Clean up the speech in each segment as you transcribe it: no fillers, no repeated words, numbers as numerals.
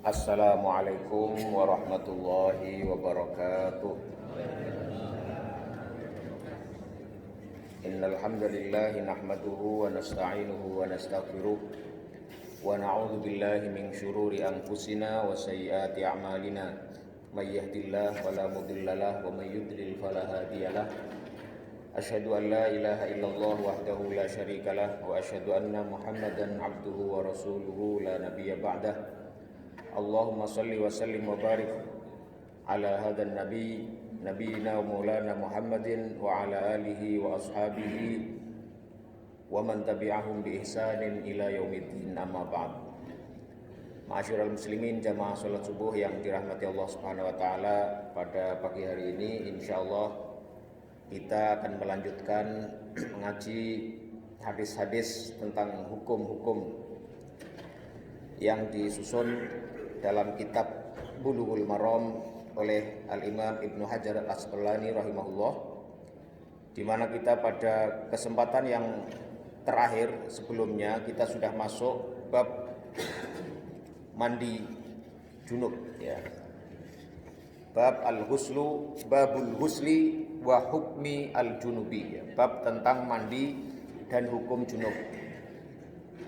Assalamualaikum warahmatullahi wabarakatuh. Innal hamdalillah nahmaduhu wa nasta'inuhu wa nastaghfiruh wa na'udzu billahi min syururi anfusina wa sayyiati a'malina. May yahdihillahu fala mudhillalah wa may yudlil fala hadiyalah. Asyhadu an la ilaha illallah wahdahu la syarikalah wa asyhadu anna Muhammadan abduhu wa rasuluhu la nabiyya ba'dah. Allahumma salli wa sallim wa barik ala hadan nabiyina wa maulana Muhammadin wa ala alihi wa ashabihi wa man tabi'ahum bi ihsanin ila yaumiddin, amma ba'd. Ma'asyiral muslimin, jamaah salat subuh yang dirahmati Allah Subhanahu wa taala, pada pagi hari ini insyaallah kita akan melanjutkan mengaji hadis-hadis tentang hukum-hukum yang disusun dalam kitab Bulughul Maram oleh Al-Imam Ibnu Hajar Al-Asqalani rahimahullah, di mana kita pada kesempatan yang terakhir sebelumnya kita sudah masuk bab mandi junub, ya. Bab al-ghuslu, babul ghusli wa hukmi al-junubi, ya. Bab tentang mandi dan hukum junub.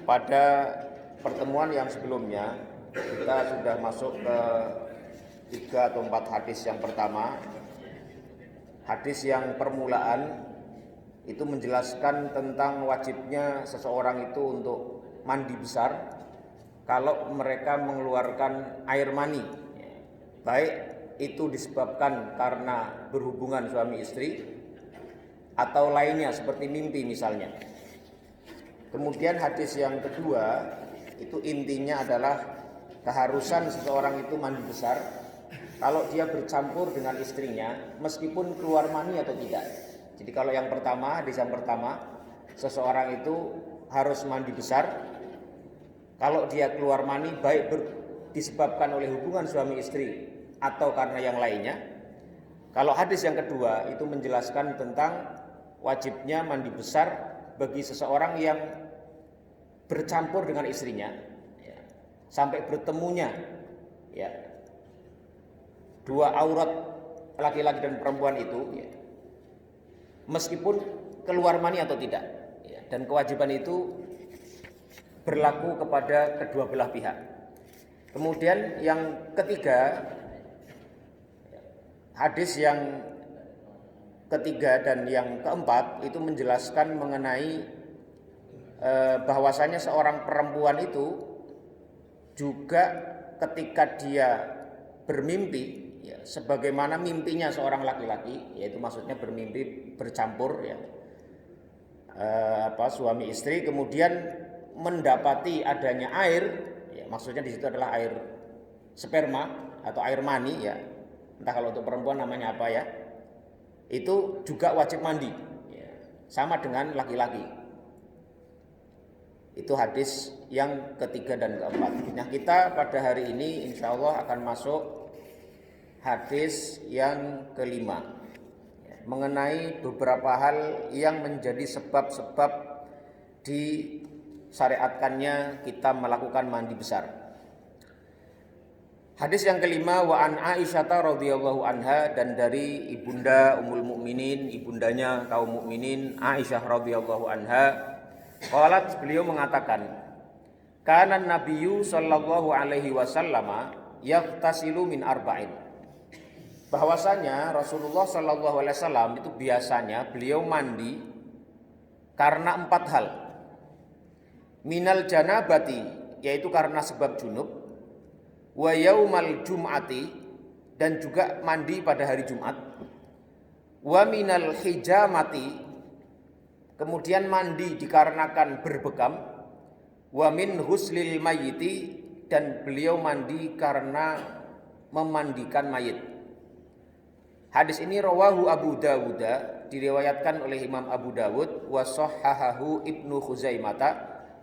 Pada pertemuan yang sebelumnya kita sudah masuk ke 3 atau 4 hadis. Yang pertama, hadis yang permulaan itu menjelaskan tentang wajibnya seseorang itu untuk mandi besar kalau mereka mengeluarkan air mani, baik itu disebabkan karena berhubungan suami istri atau lainnya seperti mimpi misalnya. Kemudian hadis yang kedua itu intinya adalah keharusan seseorang itu mandi besar kalau dia bercampur dengan istrinya meskipun keluar mani atau tidak. Jadi kalau yang pertama, hadis yang pertama, seseorang itu harus mandi besar kalau dia keluar mani baik disebabkan oleh hubungan suami istri atau karena yang lainnya. Kalau hadis yang kedua itu menjelaskan tentang wajibnya mandi besar bagi seseorang yang bercampur dengan istrinya, ya, sampai bertemunya, ya, dua aurat laki-laki dan perempuan itu, ya, meskipun keluar mani atau tidak, ya, dan kewajiban itu berlaku kepada kedua belah pihak. Kemudian yang ketiga, hadis yang ketiga dan yang keempat itu menjelaskan mengenai bahwasanya seorang perempuan itu juga ketika dia bermimpi, ya, sebagaimana mimpinya seorang laki-laki, yaitu maksudnya bermimpi bercampur, ya, suami istri, kemudian mendapati adanya air, ya, maksudnya di situ adalah air sperma atau air mani, ya, entah kalau untuk perempuan namanya apa, ya, itu juga wajib mandi, ya, sama dengan laki-laki. Itu hadis yang ketiga dan keempat. Nah, kita pada hari ini insya Allah akan masuk hadis yang kelima, ya, mengenai beberapa hal yang menjadi sebab-sebab disyariatkannya kita melakukan mandi besar. Hadis yang kelima, wa an Aisyah radhiyallahu anha, dan dari ibunda Ummul Mukminin, ibundanya kaum mukminin Aisyah radhiyallahu anha, qalat, beliau mengatakan, kana nabiyyu sallallahu alaihi wasallam yaghtasilu min arba'in. Bahwasanya Rasulullah sallallahu alaihi wasallam itu biasanya beliau mandi karena 4 hal. Minal janabati, yaitu karena sebab junub, wa yaumal jum'ati, dan juga mandi pada hari Jumat, wa minal hijamati, kemudian mandi dikarenakan berbekam, wa min huslil mayyiti, dan beliau mandi karena memandikan mayit. Hadis ini rawahu Abu Dawud, diriwayatkan oleh Imam Abu Dawud, wa sahhahahu Ibnu Khuzaimah,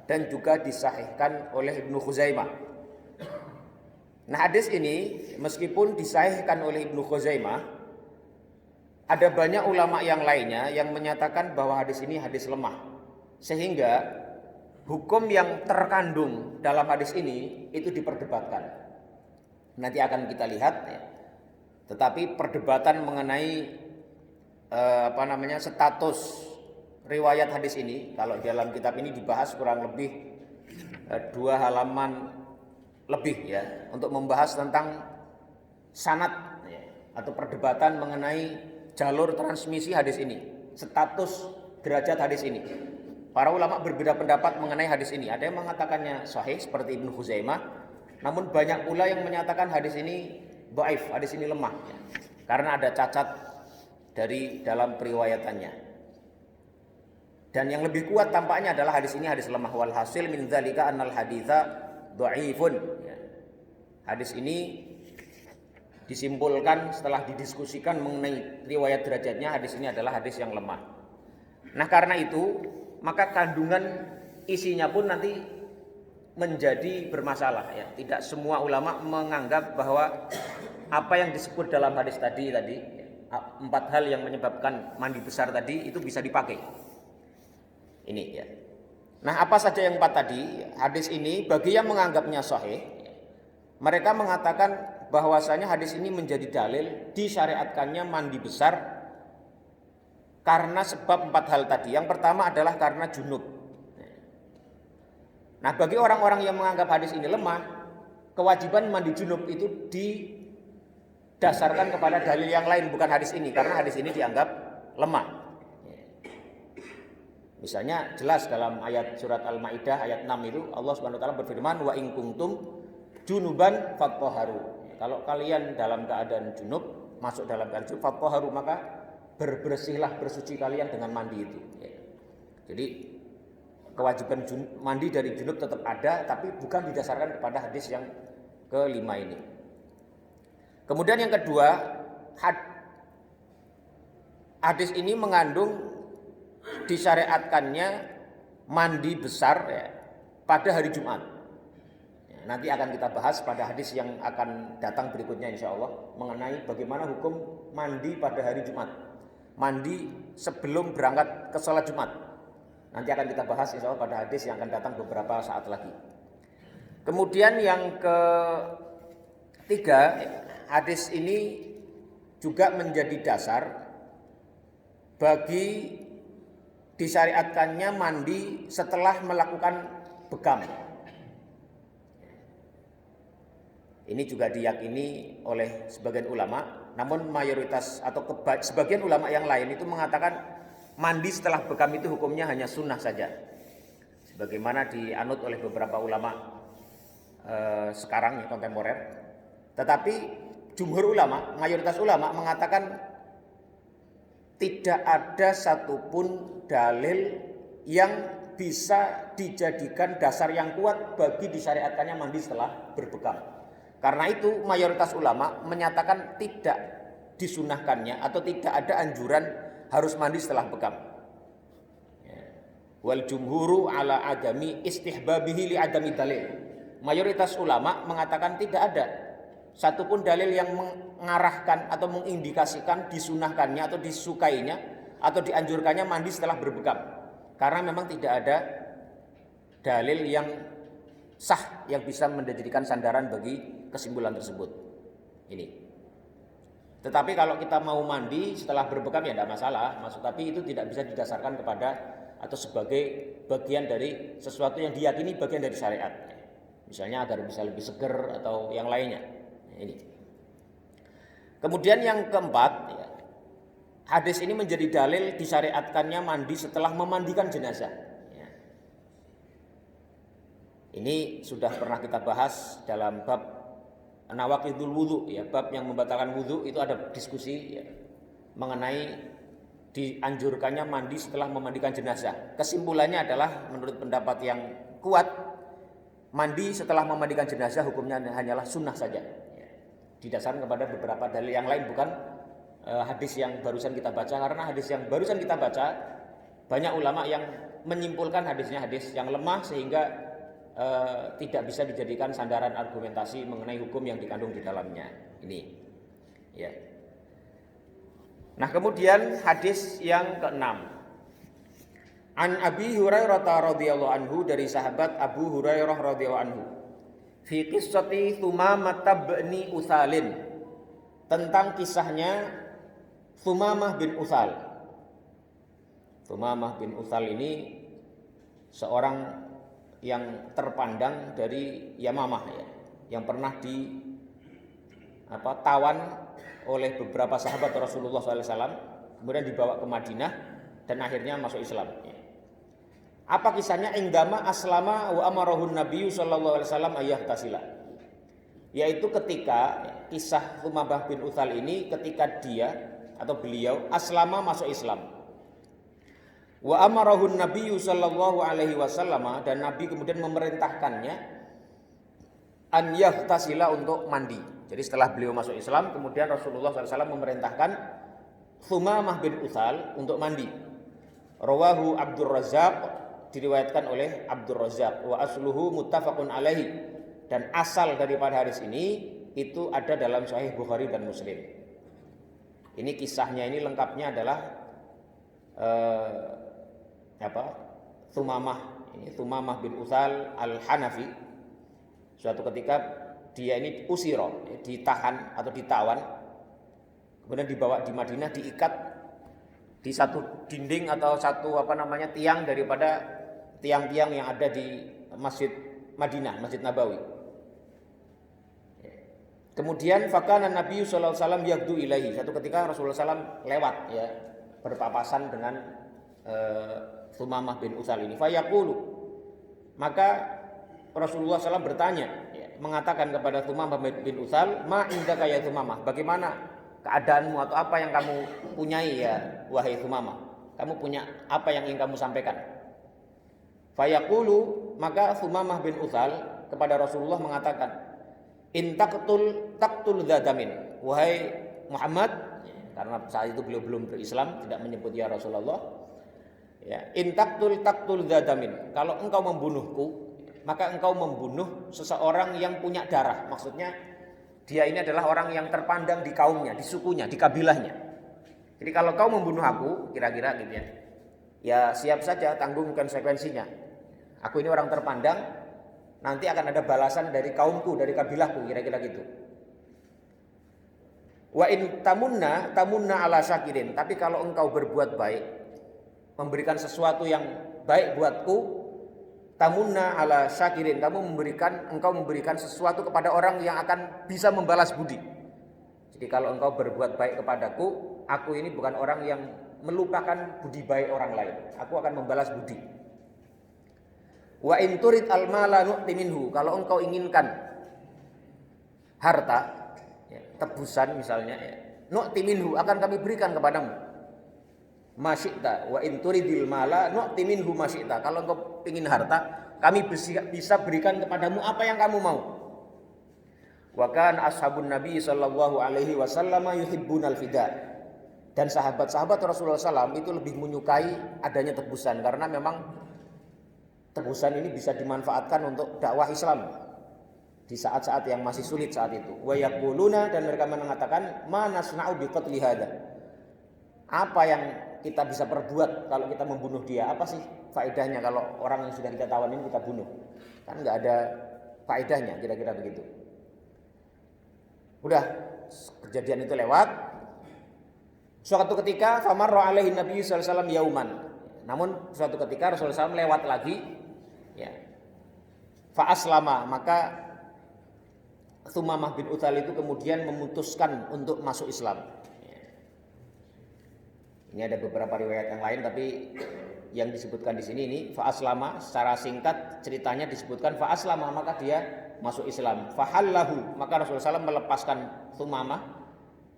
dan juga disahihkan oleh Ibnu Khuzaimah. Nah, hadis ini meskipun disahihkan oleh Ibnu Khuzaimah, ada banyak ulama yang lainnya yang menyatakan bahwa hadis ini hadis lemah, sehingga hukum yang terkandung dalam hadis ini itu diperdebatkan. nanti akan kita lihat ya. Tetapi perdebatan mengenai status riwayat hadis ini, kalau dalam kitab ini dibahas kurang lebih 2 halaman lebih ya, untuk membahas tentang sanad ya, atau perdebatan mengenai jalur transmisi hadis ini, status derajat hadis ini. Para ulama berbeda pendapat mengenai hadis ini. Ada yang mengatakannya sahih seperti Ibnu Khuzaimah, namun banyak pula yang menyatakan hadis ini dhaif, hadis ini lemah ya, karena ada cacat dari dalam periwayatannya. Dan yang lebih kuat tampaknya adalah hadis ini hadis lemah. Wal hasil min dzalika annal haditsa dhaifun ya. Hadis ini disimpulkan setelah didiskusikan mengenai riwayat derajatnya, hadis ini adalah hadis yang lemah. Nah, karena itu maka kandungan isinya pun nanti menjadi bermasalah ya. Tidak semua ulama menganggap bahwa apa yang disebut dalam hadis tadi 4 hal yang menyebabkan mandi besar tadi itu bisa dipakai. Ini ya. Nah, apa saja yang 4 tadi? Hadis ini bagi yang menganggapnya sahih, mereka mengatakan bahwasanya hadis ini menjadi dalil disyariatkannya mandi besar karena sebab 4 hal tadi. Yang pertama adalah karena junub. Nah, bagi orang-orang yang menganggap hadis ini lemah, kewajiban mandi junub itu didasarkan kepada dalil yang lain, bukan hadis ini, karena hadis ini dianggap lemah. Misalnya jelas dalam ayat surat Al-Maidah ayat 6 itu Allah Subhanahu wa taala berfirman, wa in kuntum junuban fathaharu. Kalau kalian dalam keadaan junub, masuk dalam keadaan junub, fathaharu, maka berbersihlah, bersuci kalian dengan mandi itu. Jadi kewajiban mandi dari junub tetap ada, tapi bukan didasarkan kepada hadis yang kelima ini. Kemudian yang kedua, hadis ini mengandung disyariatkannya mandi besar ya, pada hari Jumat. Ya, nanti akan kita bahas pada hadis yang akan datang berikutnya insya Allah mengenai bagaimana hukum mandi pada hari Jumat, mandi sebelum berangkat ke sholat Jumat. Nanti akan kita bahas insya Allah pada hadis yang akan datang beberapa saat lagi. Kemudian yang ketiga, hadis ini juga menjadi dasar bagi disyariatkannya mandi setelah melakukan bekam. Ini juga diyakini oleh sebagian ulama, namun mayoritas atau sebagian ulama yang lain itu mengatakan mandi setelah bekam itu hukumnya hanya sunnah saja, sebagaimana dianut oleh beberapa ulama sekarang kontemporer. Tetapi jumhur ulama, mayoritas ulama mengatakan tidak ada satupun dalil yang bisa dijadikan dasar yang kuat bagi disyariatkannya mandi setelah berbekam. Karena itu mayoritas ulama menyatakan tidak disunahkannya atau tidak ada anjuran harus mandi setelah bekam. Wal jumhuru ala adami istihbabihi li adami dalil. Mayoritas ulama mengatakan tidak ada satupun dalil yang mengarahkan atau mengindikasikan disunahkannya atau disukainya atau dianjurkannya mandi setelah berbekam, karena memang tidak ada dalil yang sah yang bisa menjadikan sandaran bagi kesimpulan tersebut. Ini. Tetapi kalau kita mau mandi setelah berbekam ya tidak masalah, tapi itu tidak bisa didasarkan kepada atau sebagai bagian dari sesuatu yang diyakini bagian dari syariat. Misalnya agar bisa lebih seger atau yang lainnya. Ini. Kemudian yang keempat, ya, hadis ini menjadi dalil disyariatkannya mandi setelah memandikan jenazah. Ya. Ini sudah pernah kita bahas dalam bab nawaqidul wudu, ya, bab yang membatalkan wudu itu ada diskusi ya, mengenai dianjurkannya mandi setelah memandikan jenazah. Kesimpulannya adalah menurut pendapat yang kuat, mandi setelah memandikan jenazah hukumnya hanyalah sunnah saja. Didasarkan kepada beberapa dalil yang lain, bukan hadis yang barusan kita baca, karena hadis yang barusan kita baca banyak ulama yang menyimpulkan hadisnya hadis yang lemah sehingga tidak bisa dijadikan sandaran argumentasi mengenai hukum yang dikandung di dalamnya. Ini ya. Nah, kemudian hadis yang keenam, An Abi Hurairah radhiyallahu anhu, dari sahabat Abu Hurairah radhiyallahu anhu, fi qissati Thumamah bin Uthalin, tentang kisahnya Thumamah bin Uthal. Thumamah bin Uthal ini seorang yang terpandang dari Yamamah ya, yang pernah tawan oleh beberapa sahabat Rasulullah SAW, kemudian dibawa ke Madinah dan akhirnya masuk Islam. Apa kisahnya? Indama aslama wa amarahun Nabi sallallahu alaihi wasallam ayyahtasila. Yaitu ketika kisah Thumamah bin Uthal ini ketika dia atau beliau aslama masuk Islam. Wa amarahun Nabi sallallahu alaihi wasallam, dan Nabi kemudian memerintahkannya an yahtasila, untuk mandi. Jadi setelah beliau masuk Islam, kemudian Rasulullah SAW memerintahkan Thumamah bin Uthal untuk mandi. Rawahu Abdur Razzaq, diriwayatkan oleh Abdur Razzaq, wa asluhu muttafaqun alaihi, dan asal daripada hadis ini itu ada dalam Sahih Bukhari dan Muslim. Ini kisahnya, ini lengkapnya adalah Thumamah bin Uthal al-Hanafi. Suatu ketika dia ini usiro, ditahan atau ditawan, kemudian dibawa di Madinah, diikat di satu dinding atau satu tiang daripada tiang-tiang yang ada di Masjid Madinah, Masjid Nabawi. Kemudian fakana Nabi sallallahu alaihi wasallam yaqdu ilaihi. Satu ketika Rasulullah SAW lewat ya, berpapasan dengan Thumamah bin Uthal ini. Fayaqulu, maka Rasulullah SAW bertanya, ya, mengatakan kepada Thumamah bin Uthal, ma indaka ya Thumamah, bagaimana keadaanmu atau apa yang kamu punyai ya wahai Thumamah, kamu punya apa yang ingin kamu sampaikan? Fayaqulu, maka Thumamah bin Uthal kepada Rasulullah mengatakan, in taqtul dzadamin, wahai Muhammad, karena saat itu beliau belum berislam, tidak menyebut ya Rasulullah, ya, in taqtul dzadamin, kalau engkau membunuhku, maka engkau membunuh seseorang yang punya darah. Maksudnya dia ini adalah orang yang terpandang di kaumnya, di sukunya, di kabilahnya. Jadi kalau kau membunuh aku, kira-kira gitu ya, ya siap saja tanggung konsekuensinya. Aku ini orang terpandang, nanti akan ada balasan dari kaumku, dari kabilahku, kira-kira gitu. Wa in tamunna ala syakirin, tapi kalau engkau berbuat baik, memberikan sesuatu yang baik buatku, tamunna ala syakirin, engkau memberikan sesuatu kepada orang yang akan bisa membalas budi. Jadi kalau engkau berbuat baik kepadaku, aku ini bukan orang yang melupakan budi baik orang lain, aku akan membalas budi. Wa in turid al mala nu'ti minhu, kalau engkau inginkan harta, ya, tebusan misalnya, ya, nu'ti minhu, akan kami berikan kepadamu. Masyikta, wa in turidil mala nu'ti minhu masyikta, kalau engkau ingin harta, kami bisa berikan kepadamu apa yang kamu mau. Wa kana ashabun Nabi sallallahu alaihi wasallam yuhibbunal fida, dan sahabat-sahabat Rasulullah SAW itu lebih menyukai adanya tebusan, karena memang tebusan ini bisa dimanfaatkan untuk dakwah Islam di saat-saat yang masih sulit saat itu. Wa yaquluna, dan mereka mengatakan, ma nasna'u biqatli hada, apa yang kita bisa perbuat kalau kita membunuh dia? Apa sih faedahnya kalau orang yang sudah kita tawan ini kita bunuh? Kan nggak ada faedahnya, kira-kira begitu. Udah, kejadian itu lewat. Suatu ketika famarra alaihi Nabi sallallahu alaihi wasallam yauman. Namun suatu ketika Rasulullah SAW lewat lagi, ya. Fa aslama, maka Thumamah bin Uthal itu kemudian memutuskan untuk masuk Islam. Ini ada beberapa riwayat yang lain, tapi yang disebutkan di sini ini fa'aslama, secara singkat ceritanya disebutkan fa'aslama, maka dia masuk Islam. Fahallahu, maka Rasulullah SAW melepaskan Thumamah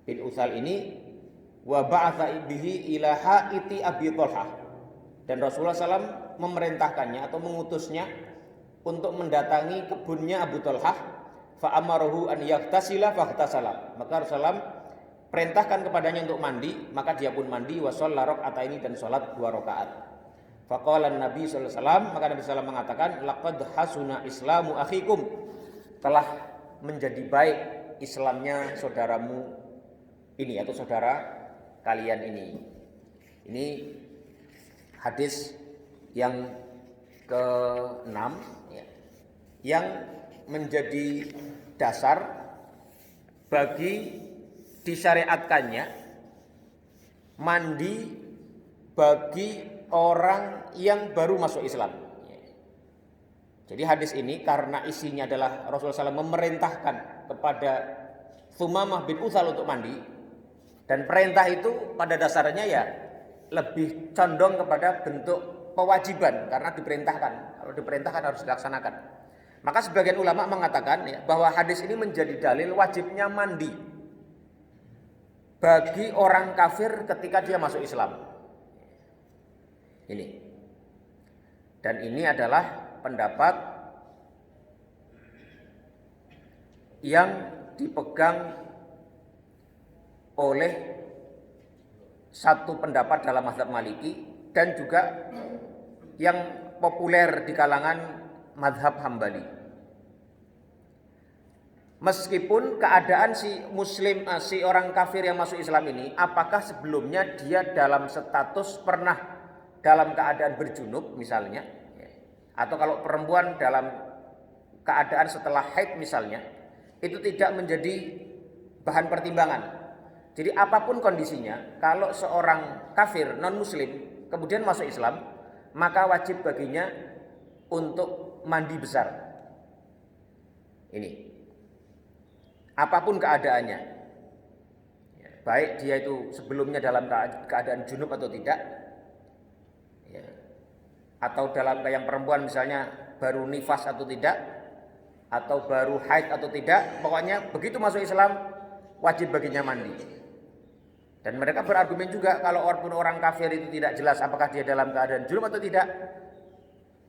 bin Uthal ini, wa ba'atha bihi ila haiti Abi Thalhah, dan Rasulullah SAW memerintahkannya atau mengutusnya untuk mendatangi kebunnya Abu Thalhah. Fa'amaruhu an yaktasila faghtasala, maka Rasulullah perintahkan kepadanya untuk mandi, maka dia pun mandi, wa shalla raka'ataini, dan salat 2 rakaat. Faqala Nabi sallallahu alaihi wasallam, maka Nabi sallallahu alaihi wasallam mengatakan, laqad hasuna islamu akhikum, telah menjadi baik Islamnya saudaramu ini atau saudara kalian ini. Ini hadis yang ke-6 ya, yang menjadi dasar bagi disyariatkannya mandi bagi orang yang baru masuk Islam. Jadi hadis ini karena isinya adalah Rasulullah SAW memerintahkan kepada Thumamah bin Utsal untuk mandi, dan perintah itu pada dasarnya ya lebih condong kepada bentuk kewajiban karena diperintahkan. Kalau diperintahkan harus dilaksanakan. Maka sebagian ulama mengatakan ya, bahwa hadis ini menjadi dalil wajibnya mandi bagi orang kafir ketika dia masuk Islam. Ini. Dan ini adalah pendapat yang dipegang oleh satu pendapat dalam mazhab Maliki dan juga yang populer di kalangan mazhab Hambali. Meskipun keadaan si muslim, si orang kafir yang masuk Islam ini, apakah sebelumnya dia dalam status pernah dalam keadaan berjunub misalnya, atau kalau perempuan dalam keadaan setelah haid misalnya, itu tidak menjadi bahan pertimbangan. Jadi apapun kondisinya, kalau seorang kafir non-muslim kemudian masuk Islam, maka wajib baginya untuk mandi besar. Ini. Apapun keadaannya. Ya, baik dia itu sebelumnya dalam keadaan junub atau tidak. Ya. Atau dalam yang perempuan misalnya baru nifas atau tidak, atau baru haid atau tidak, pokoknya begitu masuk Islam wajib baginya mandi. Dan mereka berargumen juga kalau orang kafir itu tidak jelas apakah dia dalam keadaan junub atau tidak,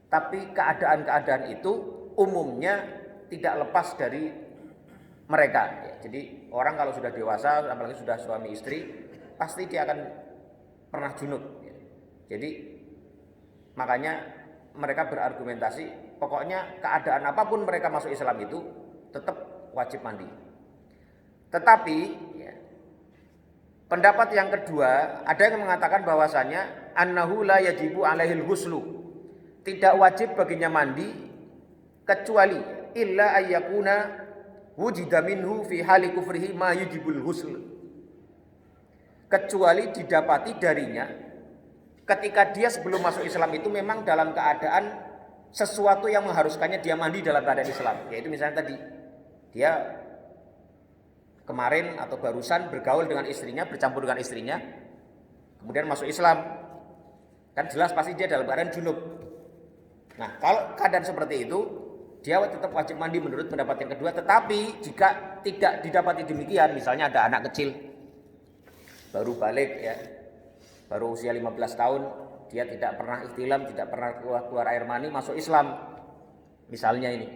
tapi keadaan-keadaan itu umumnya tidak lepas dari mereka. Ya, jadi orang kalau sudah dewasa, apalagi sudah suami istri, pasti dia akan pernah junub. Ya. Jadi makanya mereka berargumentasi, pokoknya keadaan apapun mereka masuk Islam itu tetap wajib mandi. Tetapi ya, pendapat yang kedua, ada yang mengatakan bahwasanya annahu la yajibu alaihil ghuslu, tidak wajib baginya mandi kecuali illa ayyakuna wujida minhu fi hali kufrihi ma yujibul ghusl, kecuali didapati darinya ketika dia sebelum masuk Islam itu memang dalam keadaan sesuatu yang mengharuskannya dia mandi dalam keadaan Islam. Yaitu misalnya tadi dia kemarin atau barusan bergaul dengan istrinya, bercampur dengan istrinya, kemudian masuk Islam, kan jelas pasti dia dalam keadaan junub. Nah, kalau keadaan seperti itu, dia tetap wajib mandi menurut pendapat yang kedua. Tetapi jika tidak didapati demikian, misalnya ada anak kecil baru balik ya, baru usia 15 tahun, dia tidak pernah ihtilam, tidak pernah keluar air mani, masuk Islam misalnya ini,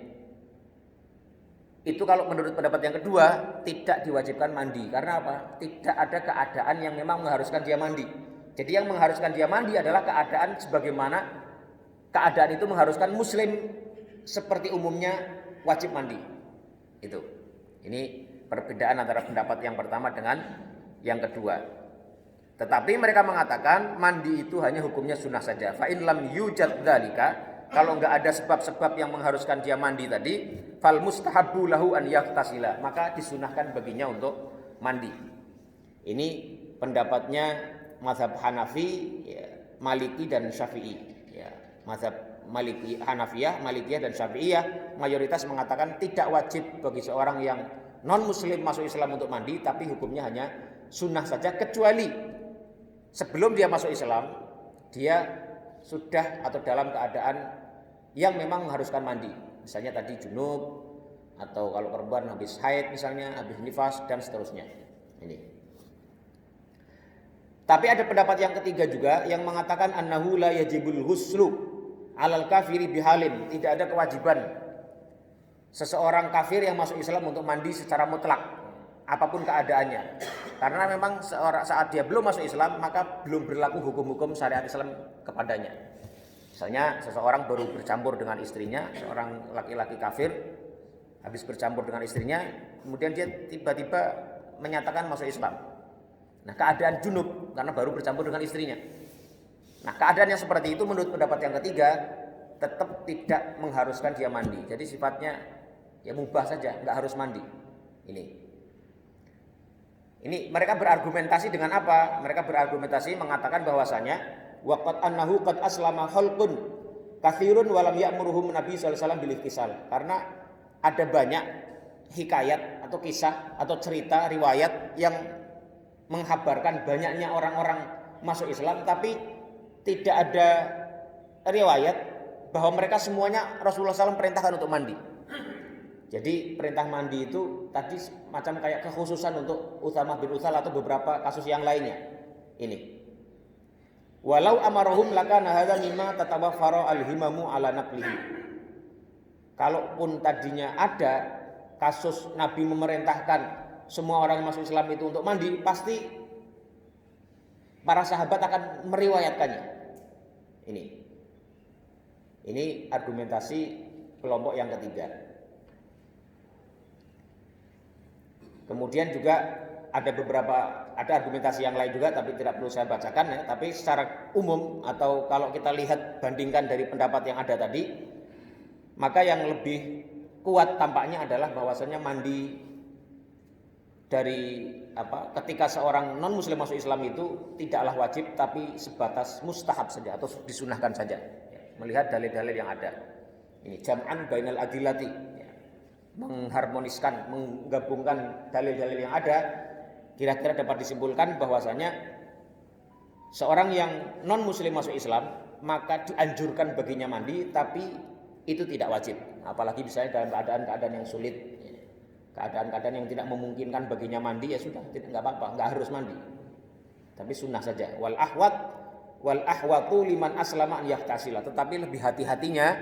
itu kalau menurut pendapat yang kedua tidak diwajibkan mandi. Karena apa? Tidak ada keadaan yang memang mengharuskan dia mandi. Jadi yang mengharuskan dia mandi adalah keadaan sebagaimana keadaan itu mengharuskan muslim seperti umumnya wajib mandi. Itu. Ini perbedaan antara pendapat yang pertama dengan yang kedua. Tetapi mereka mengatakan mandi itu hanya hukumnya sunnah saja. Fa in lam yujad dzalika, kalau enggak ada sebab-sebab yang mengharuskan dia mandi tadi, fal mustahabbu lahu an yaghtasila, maka disunahkan baginya untuk mandi. Ini pendapatnya mazhab Hanafi, ya, Maliki dan Syafi'i. Ya, mazhab Maliki, Hanafiyah, Malikiyah dan Syafi'iyah mayoritas mengatakan tidak wajib bagi seorang yang non muslim masuk Islam untuk mandi, tapi hukumnya hanya sunnah saja, kecuali sebelum dia masuk Islam dia sudah atau dalam keadaan yang memang mengharuskan mandi, misalnya tadi junub, atau kalau perempuan habis haid misalnya, habis nifas dan seterusnya. Ini. Tapi ada pendapat yang ketiga juga yang mengatakan annahu la yajibul ghuslu alal kafiri bihalin, tidak ada kewajiban seseorang kafir yang masuk Islam untuk mandi secara mutlak apapun keadaannya. Karena memang saat dia belum masuk Islam maka belum berlaku hukum-hukum syariat Islam kepadanya. Misalnya seseorang baru bercampur dengan istrinya, seorang laki-laki kafir habis bercampur dengan istrinya, kemudian dia tiba-tiba menyatakan masuk Islam. Nah, keadaan junub karena baru bercampur dengan istrinya. Nah, keadaan yang seperti itu menurut pendapat yang ketiga tetap tidak mengharuskan dia mandi. Jadi sifatnya Ya mubah saja, nggak harus mandi. Ini mereka berargumentasi dengan apa? Mereka berargumentasi mengatakan bahwasanya waqad annahu qad aslama khalqun katsirun wa lam ya'muruhum Nabi sallallahu alaihi wasallam bil ihtisal. Karena ada banyak hikayat atau kisah atau cerita riwayat yang menghabarkan banyaknya orang-orang masuk Islam, tapi tidak ada riwayat bahwa mereka semuanya Rasulullah SAW perintahkan untuk mandi. Jadi perintah mandi itu tadi macam kayak kekhususan untuk Utsamah bin Utsal atau beberapa kasus yang lainnya. Ini. Walau amarahum lakana hadza mimma tatawaffara al-himamu ala naqlihi. Kalaupun tadinya ada kasus Nabi memerintahkan semua orang masuk Islam itu untuk mandi, pasti para sahabat akan meriwayatkannya. Ini argumentasi kelompok yang ketiga. Kemudian juga ada argumentasi yang lain juga, tapi tidak perlu saya bacakan ya. Tapi secara umum atau kalau kita lihat bandingkan dari pendapat yang ada tadi, maka yang lebih kuat tampaknya adalah bahwasanya mandi dari ketika seorang non muslim masuk Islam itu tidaklah wajib, tapi sebatas mustahab saja atau disunahkan saja. Melihat dalil-dalil yang ada. Ini jam'an bainal adillati. Mengharmoniskan, menggabungkan dalil-dalil yang ada, kira-kira dapat disimpulkan bahwasanya seorang yang non muslim masuk Islam maka dianjurkan baginya mandi, tapi itu tidak wajib. Apalagi misalnya dalam keadaan-keadaan yang sulit, keadaan-keadaan yang tidak memungkinkan baginya mandi, ya sudah, nggak apa-apa, nggak harus mandi, tapi sunnah saja. Wal ahwatu liman aslama an yahtasila. Tetapi lebih hati-hatinya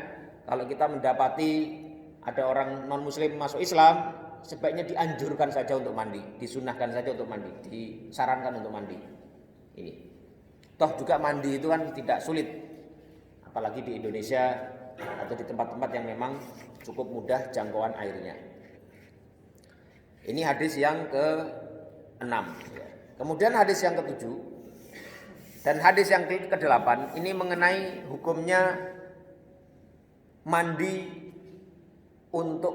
kalau kita mendapati ada orang non muslim masuk Islam, sebaiknya dianjurkan saja untuk mandi, disunahkan saja untuk mandi, disarankan untuk mandi. Ini. Toh juga mandi itu kan tidak sulit, apalagi di Indonesia atau di tempat-tempat yang memang cukup mudah jangkauan airnya. Ini hadis yang ke-6. Kemudian hadis yang ke-7 dan hadis yang ke-8 ini mengenai hukumnya mandi untuk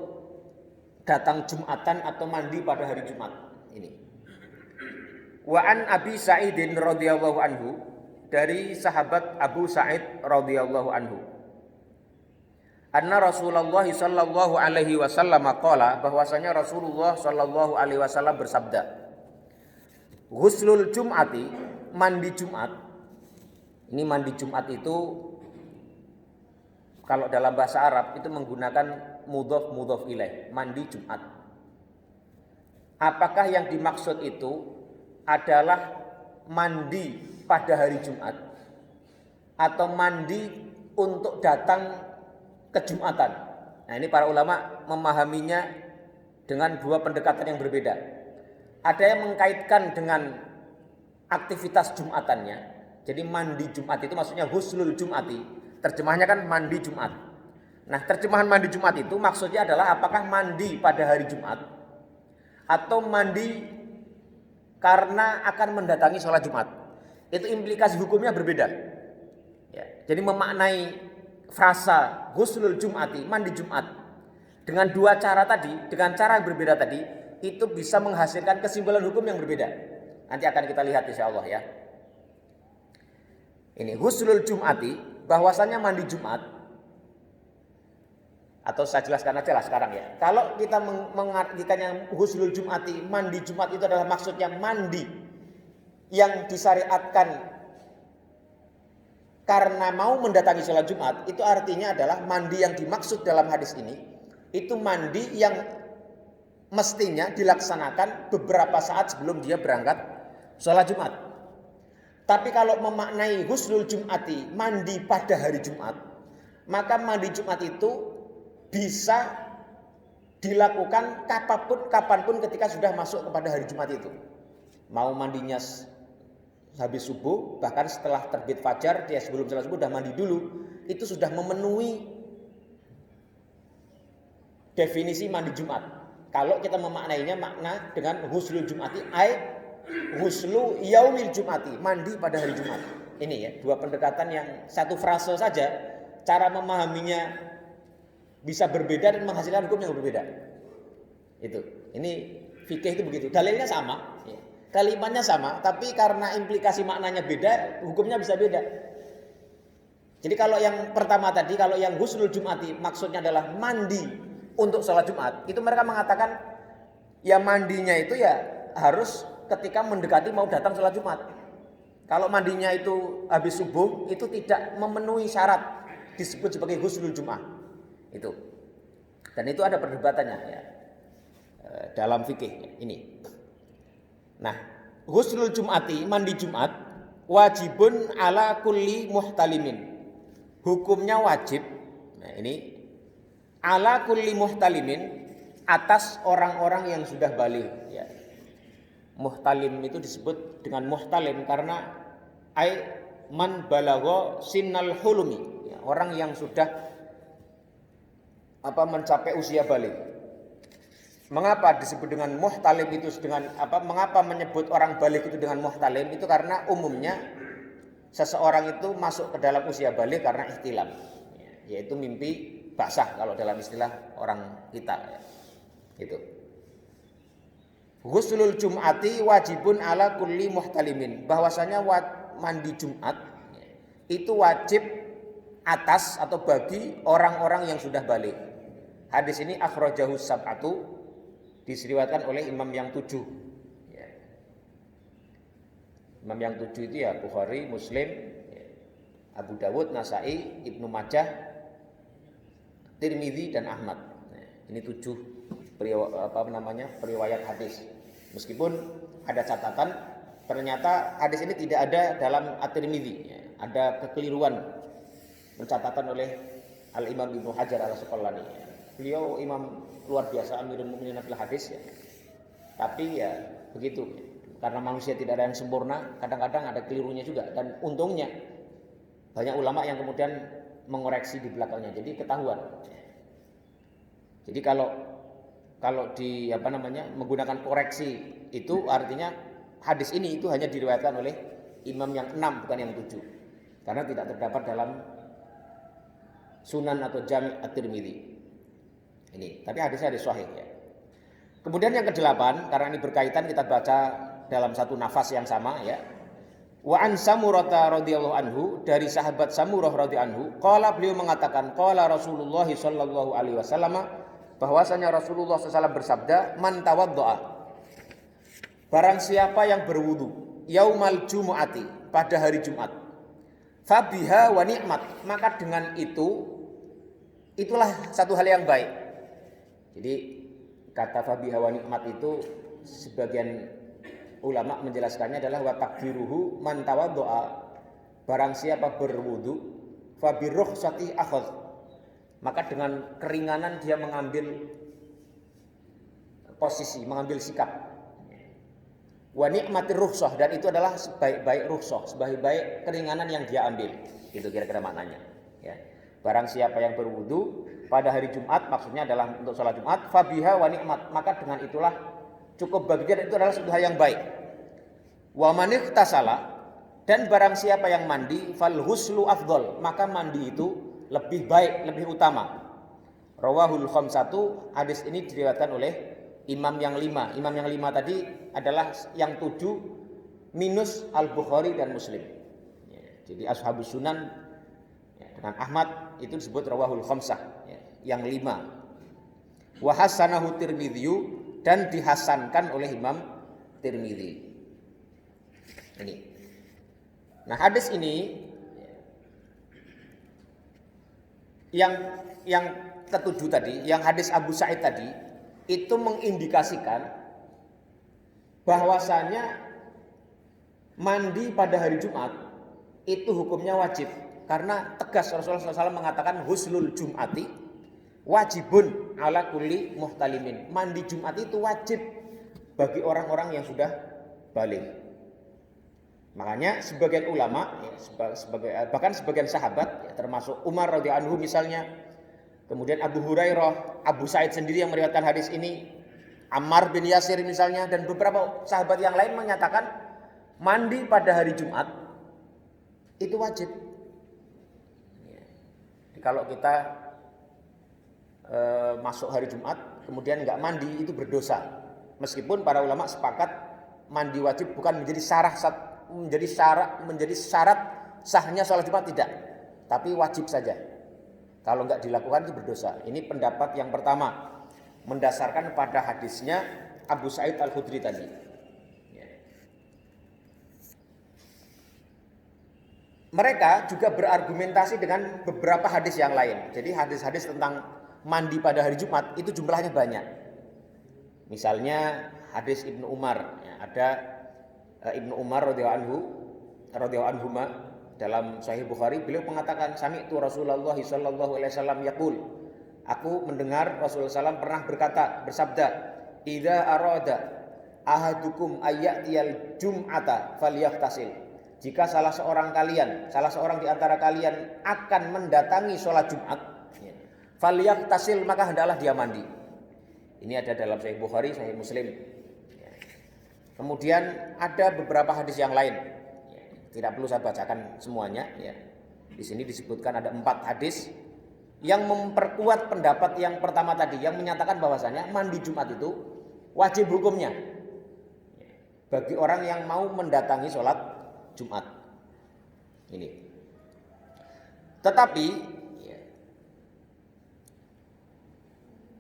datang Jumatan atau mandi pada hari Jumat. Ini. Wa an Abi Sa'idin radhiyallahu anhu, dari sahabat Abu Sa'id radhiyallahu anhu. Anna Rasulullah sallallahu alaihi wasallam qala, bahwasanya Rasulullah sallallahu alaihi wasallam bersabda, Ghuslul Jum'ati, mandi Jumat. Ini mandi Jumat itu kalau dalam bahasa Arab itu menggunakan mudhof ilaih, mandi Jumat. Apakah yang dimaksud itu adalah mandi pada hari Jumat atau mandi untuk datang ke Jumatan? Nah, ini para ulama memahaminya dengan dua pendekatan yang berbeda. Ada yang mengkaitkan dengan aktivitas Jumatannya. Jadi mandi Jumat itu maksudnya ghuslul Jum'ati. Terjemahnya kan mandi Jumat. Nah, terjemahan mandi Jumat itu maksudnya adalah apakah mandi pada hari Jumat atau mandi karena akan mendatangi sholat Jumat. Itu implikasi hukumnya berbeda. Ya, jadi memaknai frasa ghuslul Jum'ati, mandi Jumat, dengan dua cara tadi, dengan cara yang berbeda tadi, itu bisa menghasilkan kesimpulan hukum yang berbeda. Nanti akan kita lihat insyaallah ya. Ini ghuslul Jum'ati, bahwasanya mandi Jumat, atau saya jelaskan aja lah sekarang ya. Kalau kita mengartikan yang ghuslul Jum'ati, mandi Jumat itu adalah maksudnya mandi yang disyariatkan karena mau mendatangi sholat Jumat, itu artinya adalah mandi yang dimaksud dalam hadis ini, itu mandi yang mestinya dilaksanakan beberapa saat sebelum dia berangkat sholat Jumat. Tapi kalau memaknai ghuslul Jum'ati, mandi pada hari Jumat, maka mandi Jumat itu bisa dilakukan kapanpun ketika sudah masuk kepada hari Jumat itu. Mau mandinya habis subuh, bahkan setelah terbit fajar, dia sebelum sholat subuh sudah mandi dulu, itu sudah memenuhi definisi mandi Jumat. Kalau kita memaknainya makna dengan ghuslul Jum'ati, ghuslu yaumil Jum'ati, mandi pada hari Jumat. Ini ya, dua pendekatan yang satu frase saja, cara memahaminya bisa berbeda dan menghasilkan hukum yang berbeda. Itu. Ini fikih itu begitu. Dalilnya sama, ya. Kalimatnya sama, tapi karena implikasi maknanya beda, hukumnya bisa beda. Jadi kalau yang pertama tadi, kalau yang ghuslul jum'ati maksudnya adalah mandi untuk sholat Jumat, itu mereka mengatakan ya mandinya itu ya harus ketika mendekati mau datang sholat Jumat. Kalau mandinya itu habis subuh, itu tidak memenuhi syarat disebut sebagai ghuslul jum'ah. Itu. Dan itu ada perdebatannya ya, dalam fikih ini. Nah, ghuslul jum'ati, mandi Jumat, wajibun ala kulli muhtalimin. Hukumnya wajib. Nah, ini ala kulli muhtalimin, atas orang-orang yang sudah balik ya. Muhtalim itu disebut dengan muhtalim karena man balagha sinnal hulumi ya, orang yang sudah mencapai usia balik. Mengapa disebut dengan muhtalim itu dengan mengapa menyebut orang balik itu dengan muhtalim? Itu karena umumnya seseorang itu masuk ke dalam usia balik karena ihtilam, yaitu mimpi basah kalau dalam istilah orang kita ya. Itu. Ghuslul jum'ati wajibun ala kulli muhtalimin, bahwasanya mandi Jumat itu wajib atas atau bagi orang-orang yang sudah balik. Hadis ini akhrajahu sab'atu, diseriwayatkan oleh imam yang 7 ya. Imam yang 7 itu ya Bukhari, Muslim ya, Abu Dawud, Nasai, Ibnu Majah, Tirmidzi dan Ahmad. Nah, ini 7 periwayat hadis. Meskipun ada catatan, ternyata hadis ini tidak ada dalam At-Tirmidzi ya. Ada kekeliruan pencatatan oleh Al-Imam Ibnu Hajar Al-Asqalani ya. Beliau imam luar biasa, Amirul Mukminin fil hadis ya. Tapi ya begitu ya. Karena manusia tidak ada yang sempurna, kadang-kadang ada kelirunya juga, dan untungnya banyak ulama yang kemudian mengoreksi di belakangnya, jadi ketahuan. Jadi kalau di menggunakan koreksi itu artinya hadis ini itu hanya diriwayatkan oleh imam yang 6 bukan yang 7, karena tidak terdapat dalam Sunan atau Jami' At-Tirmidzi. Ini, tapi hadisnya hadis sahih ya. Kemudian yang ke-8, karena ini berkaitan, kita baca dalam satu nafas yang sama ya. Wa an Samurah radhiyallahu anhu, dari sahabat Samurah radhiyallahu anhu, qala, beliau mengatakan, qala Rasulullah sallallahu alaihi wasallam, bahwasanya Rasulullah SAW bersabda, man tawaddoa, barang siapa yang berwudu yaumal jumu'ati, pada hari Jumat, fabiha wa ni'mat, maka dengan itulah satu hal yang baik. Jadi kata fabiha wa ni'mat itu sebagian ulama menjelaskannya adalah wa takdiruhu man tawaddoa, barang siapa berwudu fabirukhsati akhadh, maka dengan keringanan dia mengambil posisi, mengambil sikap. Wa ni'matir rukhsah, dan itu adalah sebaik-baik rukhsah, sebaik-baik keringanan yang dia ambil. Itu kira-kira maknanya. Ya. Barang siapa yang berwudu pada hari Jumat, maksudnya adalah untuk sholat Jumat, fabiha wa ni'mat, maka dengan itulah cukup bagi dia, dan itu adalah suatu hal yang baik. Wa man ightasala, dan barang siapa yang mandi, fal huslu afdol, maka mandi itu lebih baik, lebih utama. Rawahul khamsatu, hadis ini diriwayatkan oleh imam yang 5. Imam yang 5 tadi adalah yang 7 minus Al-Bukhari dan Muslim ya, jadi ashabus sunan ya, dengan Ahmad itu disebut rawahul khamsah ya, yang 5. Wa hasanahu Tirmidzi, dan dihasankan oleh Imam Tirmidzi. Ini. Nah, hadis ini yang ketujuh tadi, yang hadis Abu Sa'id tadi, itu mengindikasikan bahwasanya mandi pada hari Jumat itu hukumnya wajib, karena tegas Rasulullah SAW mengatakan ghuslul jum'ati wajibun ala kulli muhtalimin, mandi Jumat itu wajib bagi orang-orang yang sudah balik. Makanya sebagian ulama ya, bahkan sebagian sahabat ya, termasuk Umar radhiyallahu anhu misalnya, kemudian Abu Hurairah, Abu Sa'id sendiri yang meriwayatkan hadis ini, Ammar bin Yasir misalnya, dan beberapa sahabat yang lain menyatakan mandi pada hari Jumat itu wajib ya. Kalau kita masuk hari Jumat kemudian nggak mandi itu berdosa. Meskipun para ulama sepakat mandi wajib bukan menjadi syarat sahnya sholat Jumat, tidak, tapi wajib saja. Kalau nggak dilakukan itu berdosa. Ini pendapat yang pertama, mendasarkan pada hadisnya Abu Sa'id Al-Khudri tadi. Mereka juga berargumentasi dengan beberapa hadis yang lain. Jadi hadis-hadis tentang mandi pada hari Jumat itu jumlahnya banyak. Misalnya hadis Ibnu Umar, ada Ibnu Umar radhiyallahu anhuma dalam Sahih Bukhari, beliau mengatakan sami'tu Rasulullah sallallahu alaihi wasallam yaqul, aku mendengar Rasulullah SAW pernah bersabda, idza arada ahadukum ayyatiyal jum'ata falyaghtasil. Jika salah seorang di antara kalian akan mendatangi sholat Jumat, falyaghtasil, maka hendaklah dia mandi. Ini ada dalam Sahih Bukhari, Sahih Muslim. Kemudian ada beberapa hadis yang lain. Tidak perlu saya bacakan semuanya. Di sini disebutkan ada 4 hadis yang memperkuat pendapat yang pertama tadi, yang menyatakan bahwasanya mandi Jumat itu wajib hukumnya bagi orang yang mau mendatangi sholat Jumat. Ini. Tetapi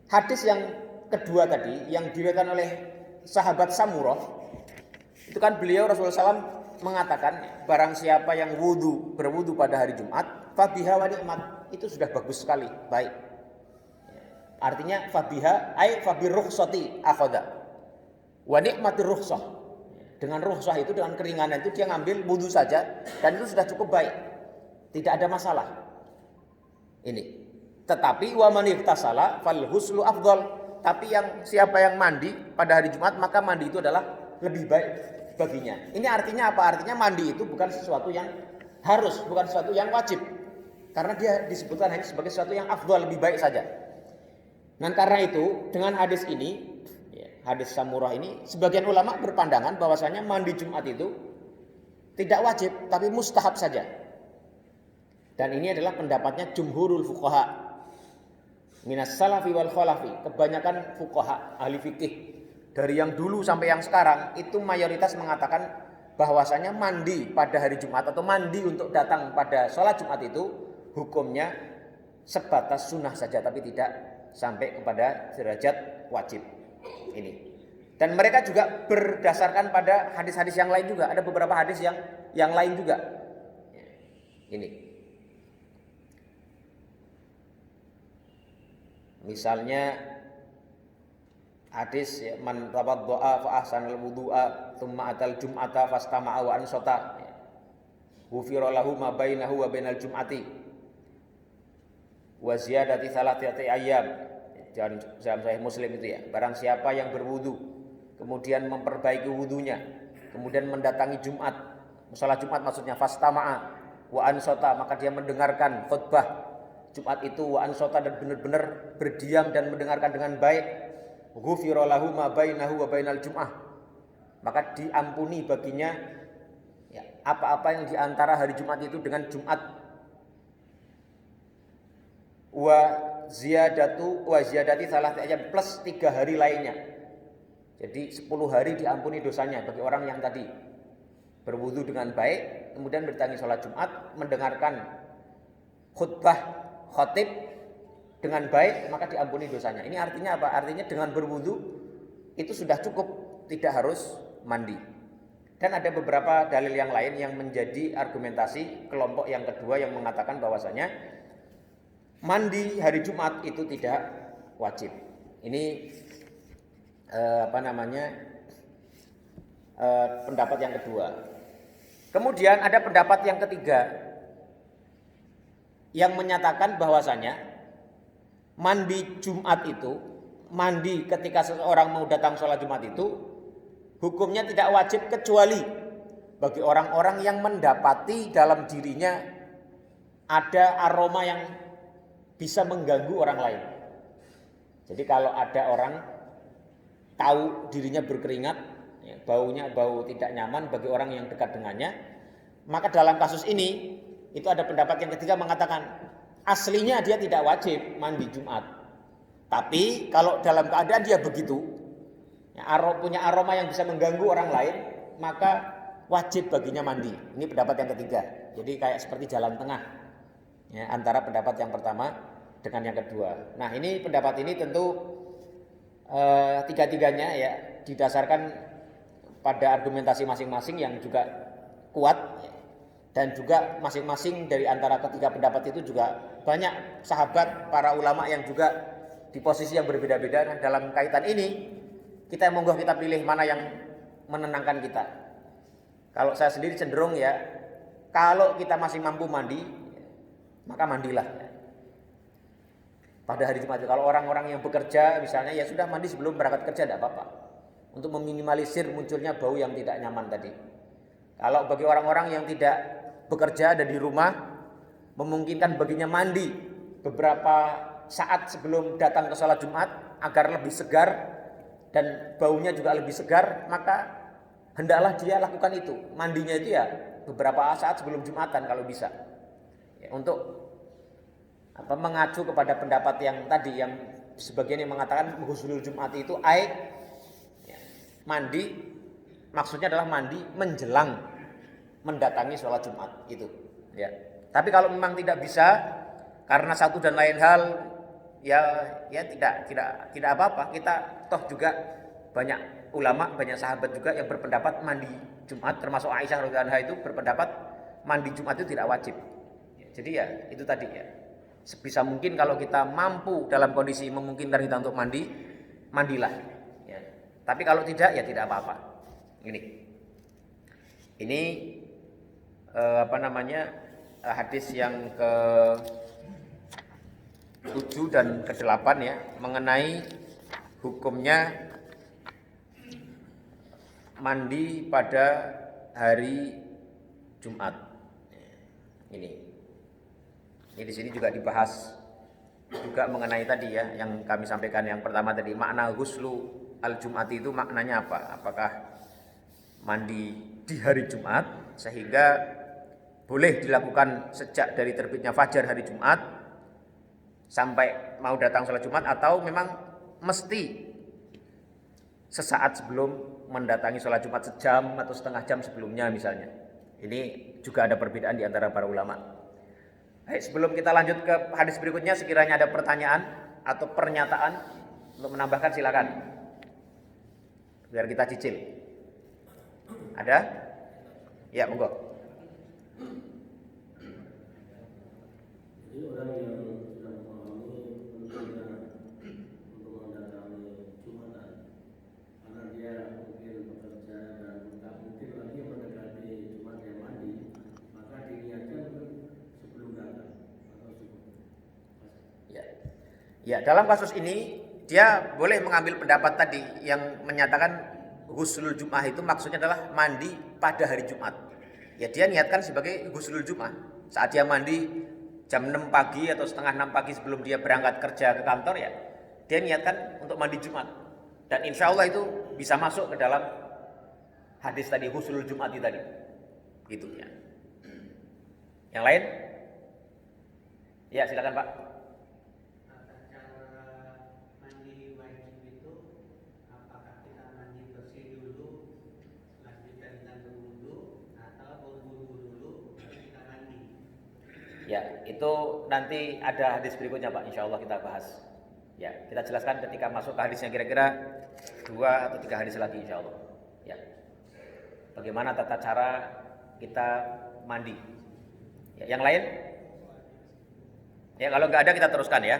hadis yang kedua tadi yang diriwayatkan oleh sahabat Samurah, itu kan beliau Rasulullah SAW mengatakan barang siapa yang berwudu pada hari Jumat, fabiha wa ni'mat, itu sudah bagus sekali, baik. Artinya fabiha ay fabir rukhsati akhadha wa ni'matir rukhsah. Dengan rukhsah itu, dengan keringanan itu dia ngambil wudu saja dan itu sudah cukup baik. Tidak ada masalah. Ini. Tetapi wa man ihtasala fal huslu afdal. Tapi siapa yang mandi pada hari Jumat, maka mandi itu adalah lebih baik baginya. Ini artinya apa? Artinya mandi itu bukan sesuatu yang harus, bukan sesuatu yang wajib. Karena dia disebutkan hanya sebagai sesuatu yang afdal, lebih baik saja. Dan karena itu dengan hadis ini, hadis Samurah ini, sebagian ulama berpandangan bahwasanya mandi Jumat itu tidak wajib, tapi mustahab saja. Dan ini adalah pendapatnya jumhurul fuqaha minas salafi wal khalafi. Kebanyakan fuqaha, ahli fikih dari yang dulu sampai yang sekarang itu mayoritas mengatakan bahwasanya mandi pada hari Jumat atau mandi untuk datang pada sholat Jumat itu hukumnya sebatas sunnah saja, tapi tidak sampai kepada derajat wajib. Ini. Dan mereka juga berdasarkan pada hadis-hadis yang lain juga. Ada beberapa hadis yang lain juga. Ini. Misalnya hadis man tawaddaa fa ahsanal wudu'a tsumma atal jum'ata fastama'a wa ansata. Ghufira lahu ma bainahu wa bainal jum'ati. Wa ziyadati thalathati ayyam. Dalam Sahih Muslim itu ya, barang siapa yang berwudu kemudian memperbaiki wudunya, kemudian mendatangi Jumat, salat Jumat maksudnya, fastama'a wa ansota, maka dia mendengarkan khutbah Jumat itu, wa ansota, dan benar-benar berdiam dan mendengarkan dengan baik, ghufira lahu ma bainahu wa bainal jum'ah, maka diampuni baginya apa-apa yang diantara hari Jumat itu dengan Jumat. Ziyadati salah ayat plus 3 hari lainnya. Jadi 10 hari diampuni dosanya bagi orang yang tadi berwudu dengan baik, kemudian berdatangi sholat Jumat, mendengarkan khutbah khatib dengan baik, maka diampuni dosanya. Ini artinya apa? Artinya dengan berwudu itu sudah cukup, tidak harus mandi. Dan ada beberapa dalil yang lain yang menjadi argumentasi kelompok yang kedua yang mengatakan bahwasanya mandi hari Jumat itu tidak wajib. Ini pendapat yang kedua. Kemudian ada pendapat yang ketiga yang menyatakan bahwasanya mandi Jumat itu, mandi ketika seseorang mau datang sholat Jumat itu hukumnya tidak wajib kecuali bagi orang-orang yang mendapati dalam dirinya ada aroma yang bisa mengganggu orang lain. Jadi kalau ada orang tahu dirinya berkeringat, baunya bau tidak nyaman bagi orang yang dekat dengannya, maka dalam kasus ini itu ada pendapat yang ketiga mengatakan aslinya dia tidak wajib mandi Jumat, Tapi kalau dalam keadaan dia begitu, ya, punya aroma yang bisa mengganggu orang lain, maka wajib baginya mandi. Ini pendapat yang ketiga. Jadi kayak seperti jalan tengah, ya, antara pendapat yang pertama dengan yang kedua. Nah, ini pendapat ini tentu tiga-tiganya ya didasarkan pada argumentasi masing-masing yang juga kuat, ya. Dan juga masing-masing dari antara ketiga pendapat itu juga banyak sahabat para ulama yang juga di posisi yang berbeda-beda. Nah, dalam kaitan ini kita monggo kita pilih mana yang menenangkan kita. Kalau saya sendiri cenderung ya, kalau kita masih mampu mandi, maka mandilah. Pada hari Jumat, kalau orang-orang yang bekerja misalnya ya sudah mandi sebelum berangkat kerja tidak apa-apa. Untuk meminimalisir munculnya bau yang tidak nyaman tadi. Kalau bagi orang-orang yang tidak bekerja ada di rumah, memungkinkan baginya mandi beberapa saat sebelum datang ke sholat Jumat agar lebih segar dan baunya juga lebih segar, maka hendaklah dia lakukan itu. Mandinya itu ya beberapa saat sebelum Jumatan kalau bisa. Ya, untuk mengacu kepada pendapat yang tadi yang sebagian yang mengatakan ghuslul Jumat itu ya, mandi maksudnya adalah mandi menjelang mendatangi sholat Jumat itu. Ya. Tapi kalau memang tidak bisa karena satu dan lain hal ya tidak apa-apa. Kita toh juga banyak ulama, banyak sahabat juga yang berpendapat mandi Jumat, termasuk Aisyah radhiyallahu anha itu berpendapat mandi Jumat itu tidak wajib. Ya, jadi ya itu tadi ya. Sebisa mungkin kalau kita mampu dalam kondisi memungkinkan kita untuk mandi, mandilah. Ya. Tapi kalau tidak ya tidak apa-apa. Ini hadis yang ke 7 dan ke 8 ya, mengenai hukumnya mandi pada hari Jumat. Ini di sini juga dibahas juga mengenai tadi ya yang kami sampaikan yang pertama tadi, makna ghuslu al-Jum'ati itu maknanya apa? Apakah mandi di hari Jumat sehingga boleh dilakukan sejak dari terbitnya fajar hari Jumat sampai mau datang sholat Jumat, atau memang mesti sesaat sebelum mendatangi sholat Jumat, sejam atau setengah jam sebelumnya misalnya. Ini juga ada perbedaan di antara para ulama. Baik, sebelum kita lanjut ke hadis berikutnya, sekiranya ada pertanyaan atau pernyataan untuk menambahkan silakan. Biar kita cicil. Ada? Ya, monggo. Jadi orang yang sudah memahami pentingnya untuk mendatangi Jumatan, karena dia mungkin bekerja dan tak mungkin lagi mendekati Jumat yang mandi, maka diniatkan sebelum datang atau sebelum. Ya, dalam kasus ini dia boleh mengambil pendapat tadi yang menyatakan ghuslul Jum'ah itu maksudnya adalah mandi pada hari Jumat. Ya, dia niatkan sebagai ghuslul Jum'ah. Saat dia mandi jam 6 pagi atau setengah 6 pagi sebelum dia berangkat kerja ke kantor, ya dia niatkan untuk mandi Jumat. Dan insya Allah itu bisa masuk ke dalam hadis tadi, ghuslul Jum'ati tadi. Gitu ya. Yang lain? Ya, silakan Pak. Ya, itu nanti ada hadis berikutnya Pak, insya Allah kita bahas. Ya, kita jelaskan ketika masuk ke hadisnya kira-kira 2 atau 3 hadis lagi insya Allah. Ya, bagaimana tata cara kita mandi. Ya, yang lain? Ya, kalau nggak ada kita teruskan ya.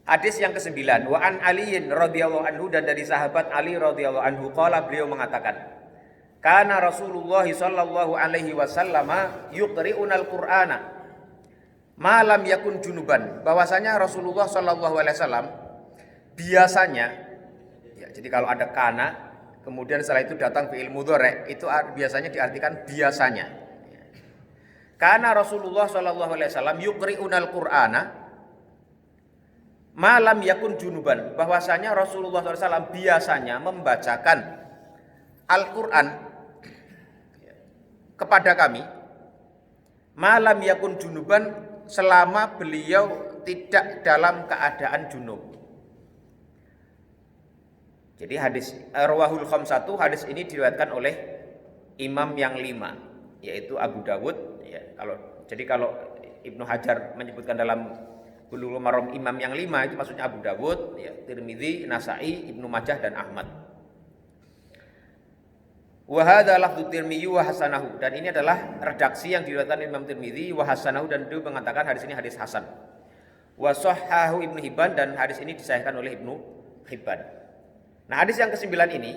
Hadis yang ke-9, wa an Aliin radhiyallahu anhu, dan dari sahabat Ali radhiyallahu anhu qala, beliau mengatakan, kana Rasulullah sallallahu alaihi wasallam yuqri'unal Qur'ana malam yakun junuban, bahwasanya Rasulullah sallallahu alaihi wasallam biasanya ya, jadi kalau ada kana kemudian setelah itu datang fi'il mudhari, itu biasanya diartikan biasanya. Kana Rasulullah sallallahu alaihi wasallam yuqri'unal Qur'ana malam yakun junuban, bahwasanya Rasulullah sallallahu alaihi wasallam biasanya membacakan Al-Qur'an kepada kami malam yakun junuban, selama beliau tidak dalam keadaan junub. Jadi hadis rawahul khamsatu, hadis ini diriwayatkan oleh imam yang 5, yaitu Abu Dawud ya. Kalau Ibnu Hajar menyebutkan dalam Bulughul Maram imam yang 5 itu maksudnya Abu Dawud ya, Tirmidzi, Nasa'i, Ibnu Majah dan Ahmad. Wa hadza lafdzu Tirmidzi wa hasanahu, dan ini adalah redaksi yang diriwayatkan Imam Tirmidzi wa hasanahu, dan dia mengatakan hadis ini hadis hasan. Wa sahhahu Ibnu Hibban, dan hadis ini disahihkan oleh Ibnu Hibban. Nah, hadis yang ke-9 ini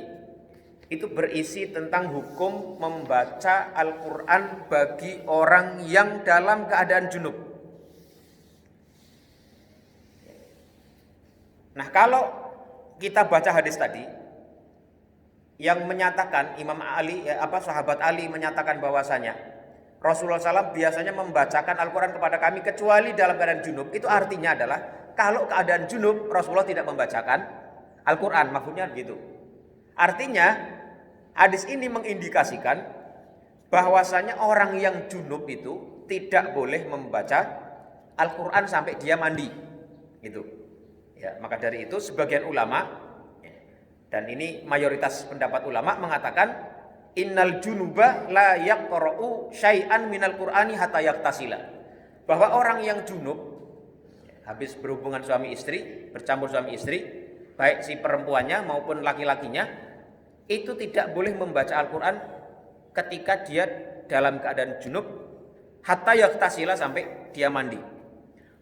itu berisi tentang hukum membaca Al-Qur'an bagi orang yang dalam keadaan junub. Nah, kalau kita baca hadis tadi yang menyatakan sahabat Ali menyatakan bahwasanya Rasulullah SAW biasanya membacakan Al-Quran kepada kami kecuali dalam keadaan junub, itu artinya adalah kalau keadaan junub Rasulullah tidak membacakan Al-Quran, maksudnya gitu. Artinya hadis ini mengindikasikan bahwasanya orang yang junub itu tidak boleh membaca Al-Quran sampai dia mandi, gitu. Ya, maka dari itu sebagian ulama, dan ini mayoritas pendapat ulama, mengatakan innal junuba la yaqra'u syai'an minal Qur'ani hatta yaktasila. Bahwa orang yang junub habis berhubungan suami istri, bercampur suami istri, baik si perempuannya maupun laki-lakinya, itu tidak boleh membaca Al-Quran ketika dia dalam keadaan junub hatta yaktasila, sampai dia mandi.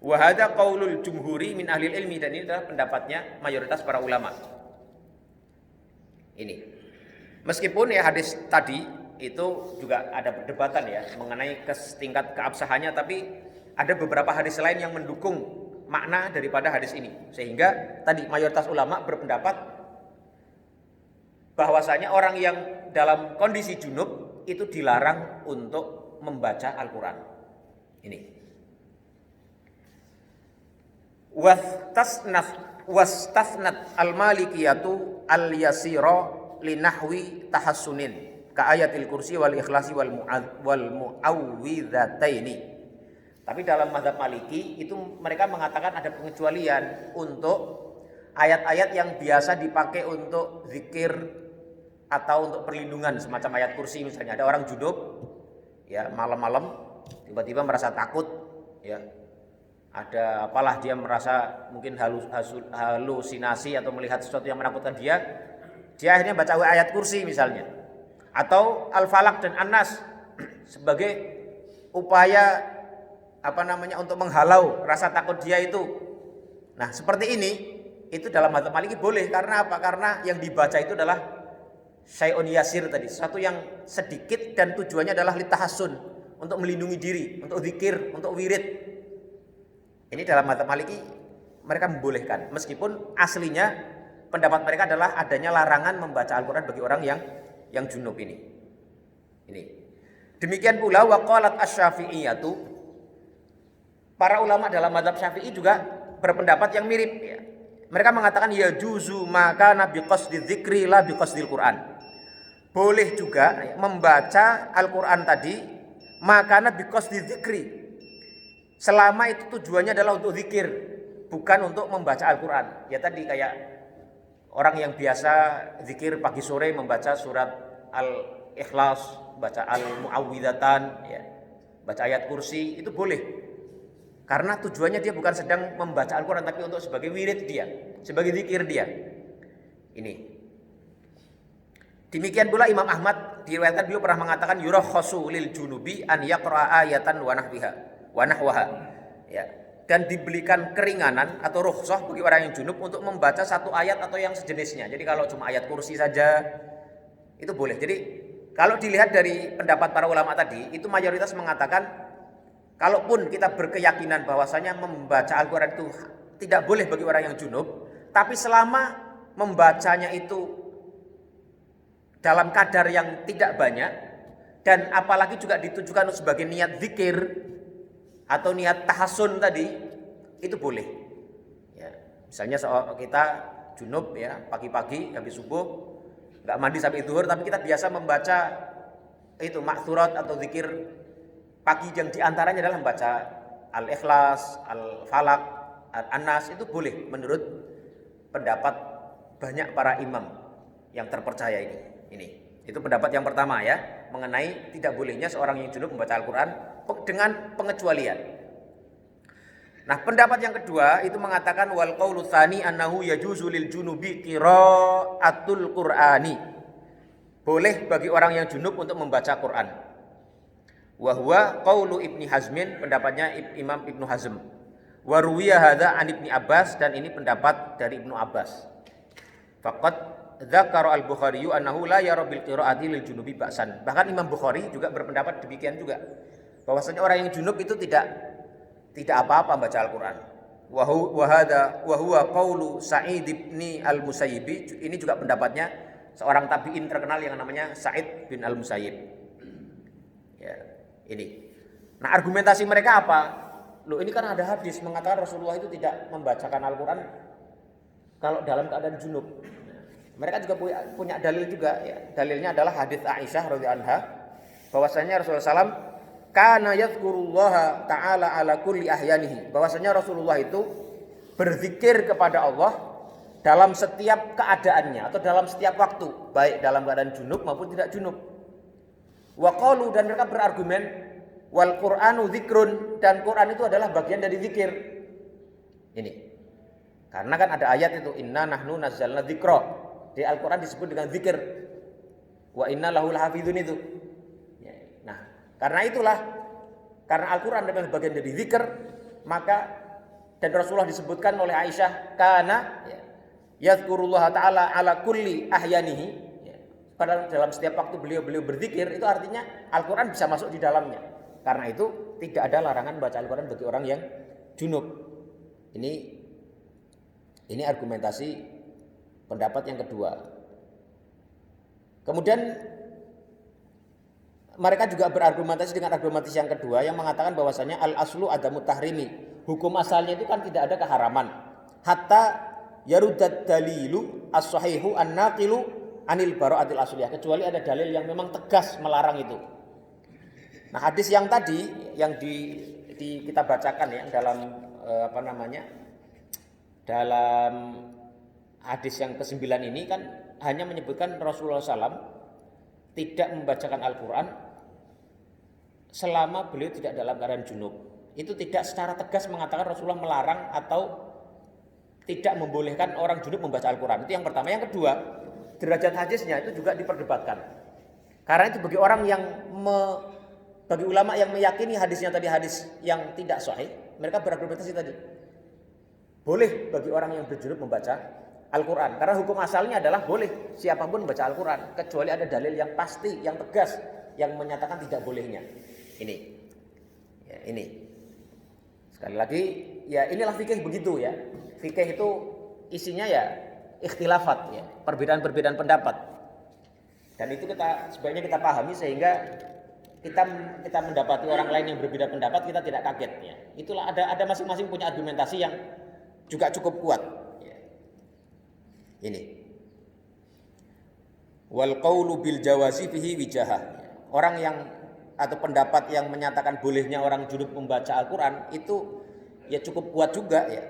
Wa hadza qaulul jumhuri min ahlil ilmi, dan ini adalah pendapatnya mayoritas para ulama. Ini. Meskipun ya hadis tadi itu juga ada perdebatan ya mengenai tingkat keabsahannya, tapi ada beberapa hadis lain yang mendukung makna daripada hadis ini, sehingga tadi mayoritas ulama berpendapat bahwasanya orang yang dalam kondisi junub itu dilarang untuk membaca Al-Quran. Ini. Wastasnat al-malikiyatu al-yasira linahwi tahassunin ka ayatil kursi wal ikhlasi wal mu'awwidhataini. Tapi dalam mazhab Maliki itu mereka mengatakan ada pengecualian untuk ayat-ayat yang biasa dipakai untuk zikir atau untuk perlindungan, semacam ayat kursi misalnya. Ada orang junub ya, malam-malam tiba-tiba merasa takut ya. Ada apalah, dia merasa mungkin halusinasi atau melihat sesuatu yang menakutkan dia akhirnya baca ayat kursi misalnya, atau Al-Falaq dan An-Nas sebagai upaya untuk menghalau rasa takut dia itu. Nah, seperti ini itu dalam mazhab Maliki boleh. Karena apa? Karena yang dibaca itu adalah syai'un yasir tadi, sesuatu yang sedikit dan tujuannya adalah litahassun, untuk melindungi diri, untuk zikir, untuk wirid. Ini dalam mazhab Maliki mereka membolehkan, meskipun aslinya pendapat mereka adalah adanya larangan membaca Al-Quran bagi orang yang junub ini. Demikian pula waqalat asy-Syafi'iyyatu, para ulama dalam mazhab Syafi'i juga berpendapat yang mirip ya. Mereka mengatakan ya juzu maka nabi qasdi dzikri la bi qasdil Quran. Boleh juga membaca Al-Quran tadi maka nabi qasdi dzikri, selama itu tujuannya adalah untuk zikir, bukan untuk membaca Al-Quran. Ya tadi kayak orang yang biasa zikir pagi sore membaca surat Al-Ikhlas, baca Al-Mu'awwidhatan ya, baca ayat kursi, itu boleh. Karena tujuannya dia bukan sedang membaca Al-Quran, tapi untuk sebagai wirid dia, sebagai zikir dia. Ini. Demikian pula Imam Ahmad diriwayatkan beliau pernah mengatakan yurakhasu lil junubi an yaqra'a ayatan wa nahwaha. Ya. Dan diberikan keringanan atau rukhsah bagi orang yang junub untuk membaca satu ayat atau yang sejenisnya. Jadi kalau cuma ayat kursi saja itu boleh. Jadi kalau dilihat dari pendapat para ulama tadi, itu mayoritas mengatakan kalaupun kita berkeyakinan bahwasanya membaca Al-Quran itu tidak boleh bagi orang yang junub, tapi selama membacanya itu dalam kadar yang tidak banyak, dan apalagi juga ditujukan sebagai niat zikir atau niat tahassun tadi, itu boleh. Ya, misalnya kita junub ya, pagi-pagi habis subuh nggak mandi sampai zuhur, tapi kita biasa membaca itu maksurat atau zikir pagi yang diantaranya adalah membaca Al-Ikhlas, Al-Falaq, An-Nas, itu boleh menurut pendapat banyak para imam yang terpercaya ini. Itu pendapat yang pertama ya, mengenai tidak bolehnya seorang yang junub membaca Al-Quran dengan pengecualian. Nah, pendapat yang kedua itu mengatakan wal qaulu tsani annahu yajuzu lil junubi qiraatul Qur'ani. Boleh bagi orang yang junub untuk membaca Quran. Wa huwa qaulu Ibnu Hazmin, pendapatnya Imam Ibnu Hazm. Wa ruwiya hadza an Ibnu Abbas, dan ini pendapat dari Ibnu Abbas. Faqad dzakara al-Bukhari annahu la yara bil qiraati lil junubi ba'san. Bahkan Imam Bukhari juga berpendapat demikian juga. Bahwasanya orang yang junub itu tidak apa-apa baca Al-Qur'an. Wa huwa qaulu Sa'id bin al-Musayyib. Ini juga pendapatnya seorang tabi'in terkenal yang namanya Sa'id bin al-Musayyib. Ya, ini. Nah, argumentasi mereka apa? Loh, ini kan ada hadis mengatakan Rasulullah itu tidak membacakan Al-Qur'an kalau dalam keadaan junub. Mereka juga punya dalil juga ya. Dalilnya adalah hadis Aisyah radhiyallahu anha bahwasanya Rasulullah SAW kana yadhkurullaha ta'ala ala kulli ahyanihi. Bahwasanya Rasulullah itu berzikir kepada Allah dalam setiap keadaannya atau dalam setiap waktu, baik dalam keadaan junub maupun tidak junub. Wa qalu, dan mereka berargumen wal Qur'anu dzikrun, dan Quran itu adalah bagian dari zikir. Ini. Karena kan ada ayat itu inna nahnu nazzalna dzikra. Di Al-Quran disebut dengan zikir. Wa inna lahu lahafizun itu. Nah, karena Al-Quran adalah bagian dari zikir, maka dan Rasulullah disebutkan oleh Aisyah karena yadhkurullah ta'ala ala kulli ahyanihi. Pada dalam setiap waktu beliau berzikir, itu artinya Al-Quran bisa masuk di dalamnya. Karena itu tidak ada larangan baca Al-Quran bagi orang yang junub. Ini argumentasi pendapat yang kedua. Kemudian mereka juga berargumentasi dengan argumentasi yang kedua yang mengatakan bahwasanya al-aslu adamu tahrimi. Hukum asalnya itu kan tidak ada keharaman. Hatta yarudad dalilu as-sahihu an-naqilu anil bara'atil asliyah, kecuali ada dalil yang memang tegas melarang itu. Nah, hadis yang tadi yang kita bacakan ya dalam dalam hadis yang ke-9 ini kan hanya menyebutkan Rasulullah SAW tidak membacakan Al-Quran selama beliau tidak dalam keadaan junub. Itu tidak secara tegas mengatakan Rasulullah melarang atau tidak membolehkan orang junub membaca Al-Quran. Itu yang pertama. Yang kedua, derajat hadisnya itu juga diperdebatkan. Karena itu bagi orang yang bagi ulama yang meyakini hadisnya tadi hadis yang tidak sahih, mereka berargumentasi tadi boleh bagi orang yang berjunub membaca Al-Quran, karena hukum asalnya adalah boleh siapapun membaca Al-Quran, kecuali ada dalil yang pasti, yang tegas, yang menyatakan tidak bolehnya. Ini. Sekali lagi, ya inilah fikih begitu ya. Fikih itu isinya ya ikhtilafat ya, perbedaan-perbedaan pendapat. Dan itu sebaiknya kita pahami sehingga kita mendapati orang lain yang berbeda pendapat, kita tidak kaget ya. Itulah ada masing-masing punya argumentasi yang juga cukup kuat. Ini wal qaulu bil jawazi fihi wijahah. Orang yang atau pendapat yang menyatakan bolehnya orang junub membaca Al-Quran itu ya cukup kuat juga ya.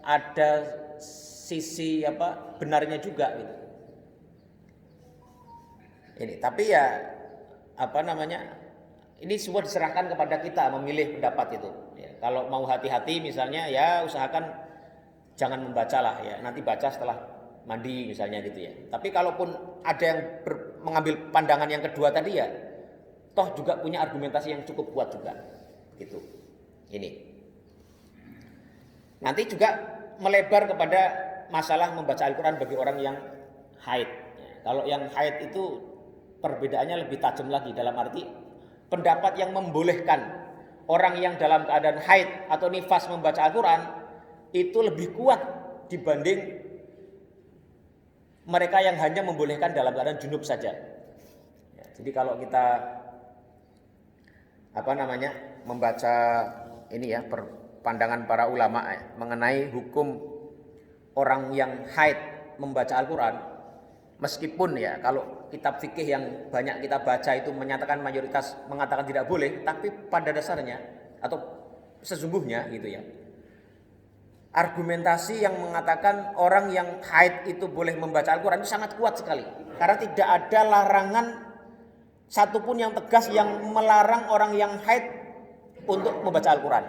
Ada sisi benarnya juga gitu. Ini tapi ya ini semua diserahkan kepada kita memilih pendapat itu. Ya, kalau mau hati-hati misalnya ya usahakan jangan membacalah ya, nanti baca setelah mandi misalnya gitu ya. Tapi kalaupun ada yang mengambil pandangan yang kedua tadi ya, toh juga punya argumentasi yang cukup kuat juga, gitu. Ini. Nanti juga melebar kepada masalah membaca Al-Quran bagi orang yang haid. Ya, kalau yang haid itu perbedaannya lebih tajam lagi dalam arti pendapat yang membolehkan orang yang dalam keadaan haid atau nifas membaca Al-Quran itu lebih kuat dibanding mereka yang hanya membolehkan dalam keadaan junub saja. Ya, jadi kalau kita membaca ini ya pandangan para ulama mengenai hukum orang yang haid membaca Al-Quran, meskipun ya kalau kitab fikih yang banyak kita baca itu menyatakan mayoritas mengatakan tidak boleh, tapi pada dasarnya atau sesungguhnya gitu ya, argumentasi yang mengatakan orang yang haid itu boleh membaca Al-Quran itu sangat kuat sekali. Karena tidak ada larangan satupun yang tegas yang melarang orang yang haid untuk membaca Al-Quran.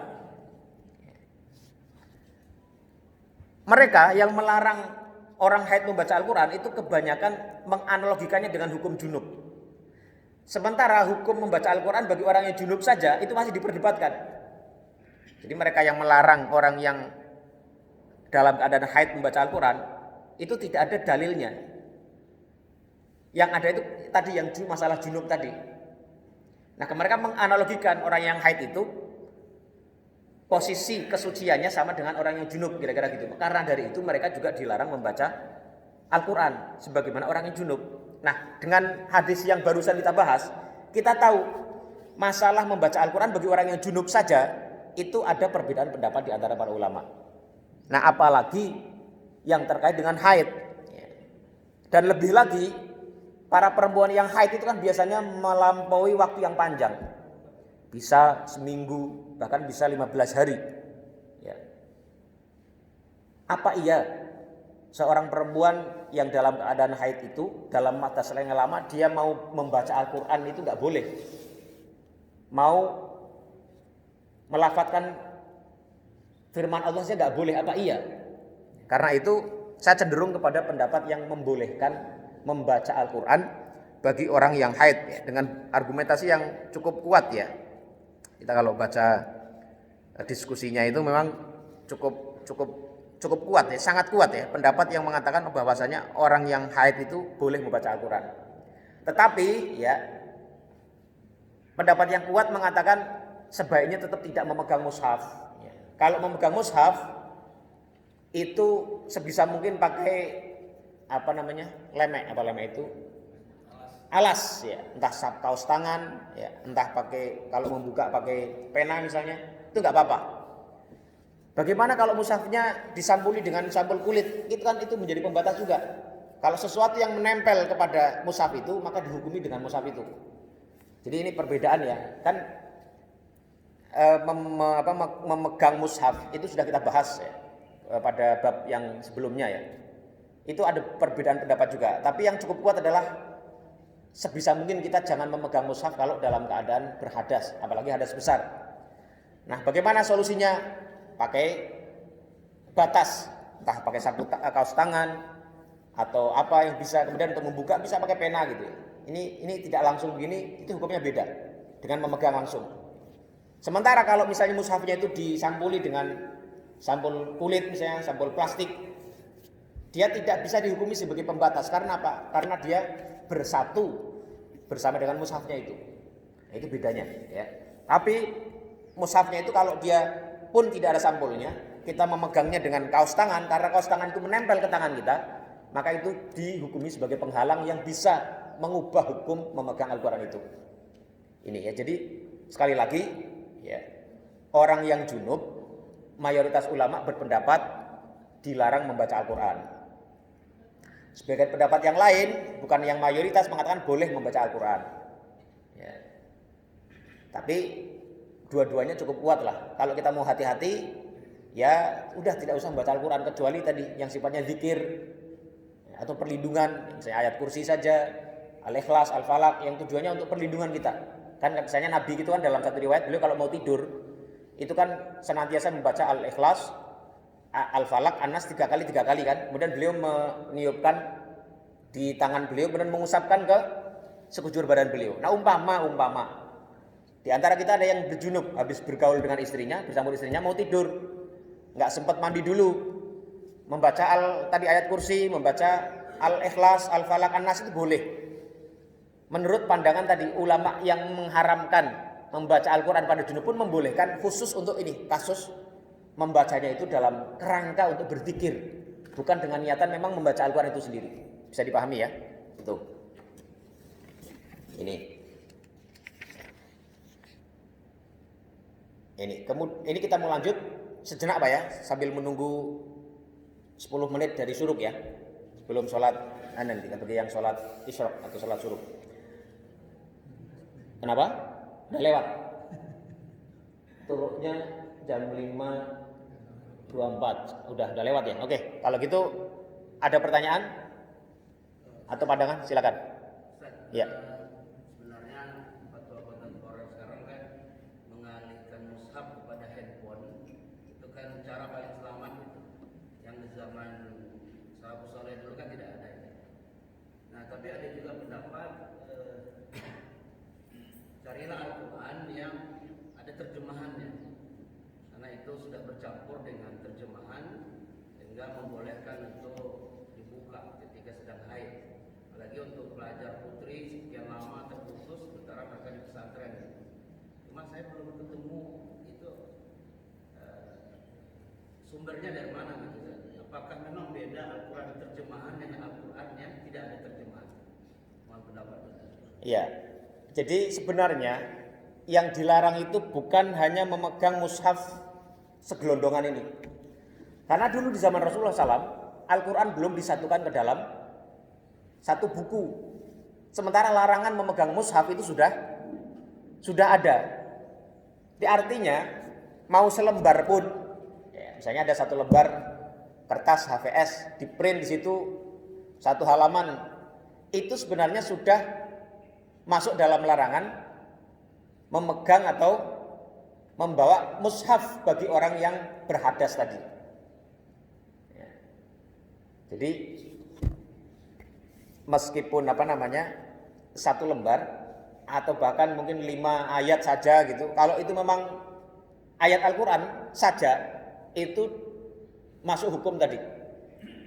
Mereka yang melarang orang haid membaca Al-Quran itu kebanyakan menganalogikannya dengan hukum junub. Sementara hukum membaca Al-Quran bagi orang yang junub saja itu masih diperdebatkan. Jadi mereka yang melarang orang yang dalam keadaan haid membaca Al-Quran itu tidak ada dalilnya. Yang ada itu tadi yang masalah junub tadi. Nah, mereka menganalogikan orang yang haid itu posisi kesuciannya sama dengan orang yang junub, kira-kira gitu. Karena dari itu mereka juga dilarang membaca Al-Quran sebagaimana orang yang junub. Nah, dengan hadis yang barusan kita bahas, kita tahu masalah membaca Al-Quran bagi orang yang junub saja itu ada perbedaan pendapat di antara para ulama. Nah, apalagi yang terkait dengan haid. Dan lebih lagi, para perempuan yang haid itu kan biasanya melampaui waktu yang panjang. Bisa seminggu, bahkan bisa 15 hari. Ya. Apa iya seorang perempuan yang dalam keadaan haid itu dalam masa yang lama dia mau membaca Al-Quran itu nggak boleh, mau melafadzkan firman Allah saja nggak boleh, apa iya? Karena itu saya cenderung kepada pendapat yang membolehkan membaca Al-Quran bagi orang yang haid ya, dengan argumentasi yang cukup kuat ya. Kita kalau baca diskusinya itu memang cukup kuat ya, sangat kuat ya, pendapat yang mengatakan bahwasanya orang yang haid itu boleh membaca Al-Quran. Tetapi ya, pendapat yang kuat mengatakan sebaiknya tetap tidak memegang mushaf. Ya. Kalau memegang mushaf itu sebisa mungkin pakai lemek itu alas ya, entah kaos tangan ya, entah pakai, kalau membuka pakai pena misalnya, itu nggak apa-apa. Bagaimana kalau mushafnya disampuli dengan sampul kulit? Itu kan itu menjadi pembatas juga. Kalau sesuatu yang menempel kepada mushaf itu, maka dihukumi dengan mushaf itu. Jadi ini perbedaan ya. Kan memegang mushaf itu sudah kita bahas ya, pada bab yang sebelumnya ya. Itu ada perbedaan pendapat juga. Tapi yang cukup kuat adalah sebisa mungkin kita jangan memegang mushaf kalau dalam keadaan berhadas, apalagi hadas besar. Nah, bagaimana solusinya? Pakai batas, entah pakai sapu kaos tangan atau apa yang bisa, kemudian untuk membuka bisa pakai pena gitu. Ini tidak langsung begini, itu hukumnya beda dengan memegang langsung. Sementara kalau misalnya mushafnya itu disampuli dengan sampul kulit misalnya, sampul plastik, dia tidak bisa dihukumi sebagai pembatas. Karena apa? Karena dia bersatu bersama dengan mushafnya itu. Nah, itu bedanya ya. Tapi mushafnya itu kalau dia pun tidak ada sampulnya, kita memegangnya dengan kaos tangan, karena kaos tangan itu menempel ke tangan kita, maka itu dihukumi sebagai penghalang yang bisa mengubah hukum memegang Al-Quran itu. Ini ya, jadi sekali lagi ya, orang yang junub, mayoritas ulama berpendapat dilarang membaca Al-Quran. Sebagai pendapat yang lain, bukan yang mayoritas, mengatakan boleh membaca Al-Quran ya. Tapi dua-duanya cukup kuat lah. Kalau kita mau hati-hati, ya udah tidak usah membaca Al-Quran, kecuali tadi yang sifatnya zikir atau perlindungan, misalnya ayat kursi saja, Al-Ikhlas, Al-Falaq, yang tujuannya untuk perlindungan kita. Kan misalnya Nabi gitu kan, dalam satu riwayat beliau kalau mau tidur itu kan senantiasa membaca Al-Ikhlas, Al-Falaq, An-Nas 3 kali kan. Kemudian beliau meniupkan di tangan beliau, kemudian mengusapkan ke sekujur badan beliau. Nah, umpama di antara kita ada yang berjunub, habis bergaul dengan istrinya, bersama istrinya, mau tidur, nggak sempat mandi dulu, membaca tadi ayat kursi, membaca Al-Ikhlas, Al-Falaq, An-Nas itu boleh. Menurut pandangan tadi ulama yang mengharamkan membaca Al-Quran pada junub pun membolehkan, khusus untuk ini, kasus membacanya itu dalam kerangka untuk berzikir, bukan dengan niatan memang membaca Al-Quran itu sendiri. Bisa dipahami ya? Itu. Ini kita mau lanjut sejenak Pak ya, sambil menunggu 10 menit dari syuruk ya, sebelum sholat kita bagi yang sholat isyraq atau sholat syuruk. Kenapa? Udah lewat. Turuknya jam 5 24. Udah lewat ya. Oke, kalau gitu ada pertanyaan atau pandangan? Silakan. Ya. Sebenarnya fatwa kontemporer sekarang kan mengalihkan mushaf kepada handphone itu kan cara paling selamat gitu. Yang di zaman salafus saleh dulu kan tidak ada itu. Nah, tapi ada juga pendapat carilah Al-Quran yang ada terjemahannya, karena itu sudah bercampur dengan terjemahan sehingga membolehkan untuk dibuka ketika sedang haid. Apalagi untuk pelajar putri sekian lama terputus sementara mereka di pesantren. Cuma saya belum ketemu itu sumbernya dari mana gitu. Apakah memang beda Al-Quran terjemahan dengan Al-Quran yang tidak ada terjemahan? Mohon pendapat. Iya. Jadi sebenarnya yang dilarang itu bukan hanya memegang mushaf segelondongan ini. Karena dulu di zaman Rasulullah SAW, Al-Quran belum disatukan ke dalam satu buku. Sementara larangan memegang mushaf itu sudah ada. Jadi artinya mau selembar pun, ya, misalnya ada satu lembar kertas HVS, di print di situ satu halaman, itu sebenarnya sudah masuk dalam larangan memegang atau membawa mushaf bagi orang yang berhadas tadi. Ya. Jadi meskipun satu lembar atau bahkan mungkin 5 ayat saja gitu, kalau itu memang ayat Al-Quran saja itu masuk hukum tadi.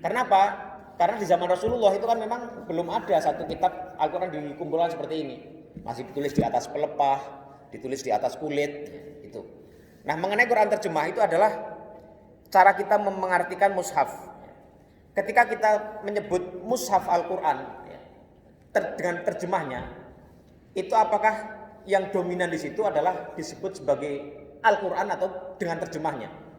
Kenapa? Karena di zaman Rasulullah itu kan memang belum ada satu kitab Al-Quran dikumpulkan seperti ini. Masih ditulis di atas pelepah, ditulis di atas kulit, itu. Nah, mengenai Quran terjemah itu adalah cara kita mengartikan mushaf. Ketika kita menyebut mushaf Al-Quran dengan terjemahnya, itu apakah yang dominan di situ adalah disebut sebagai Al-Quran atau dengan terjemahnya?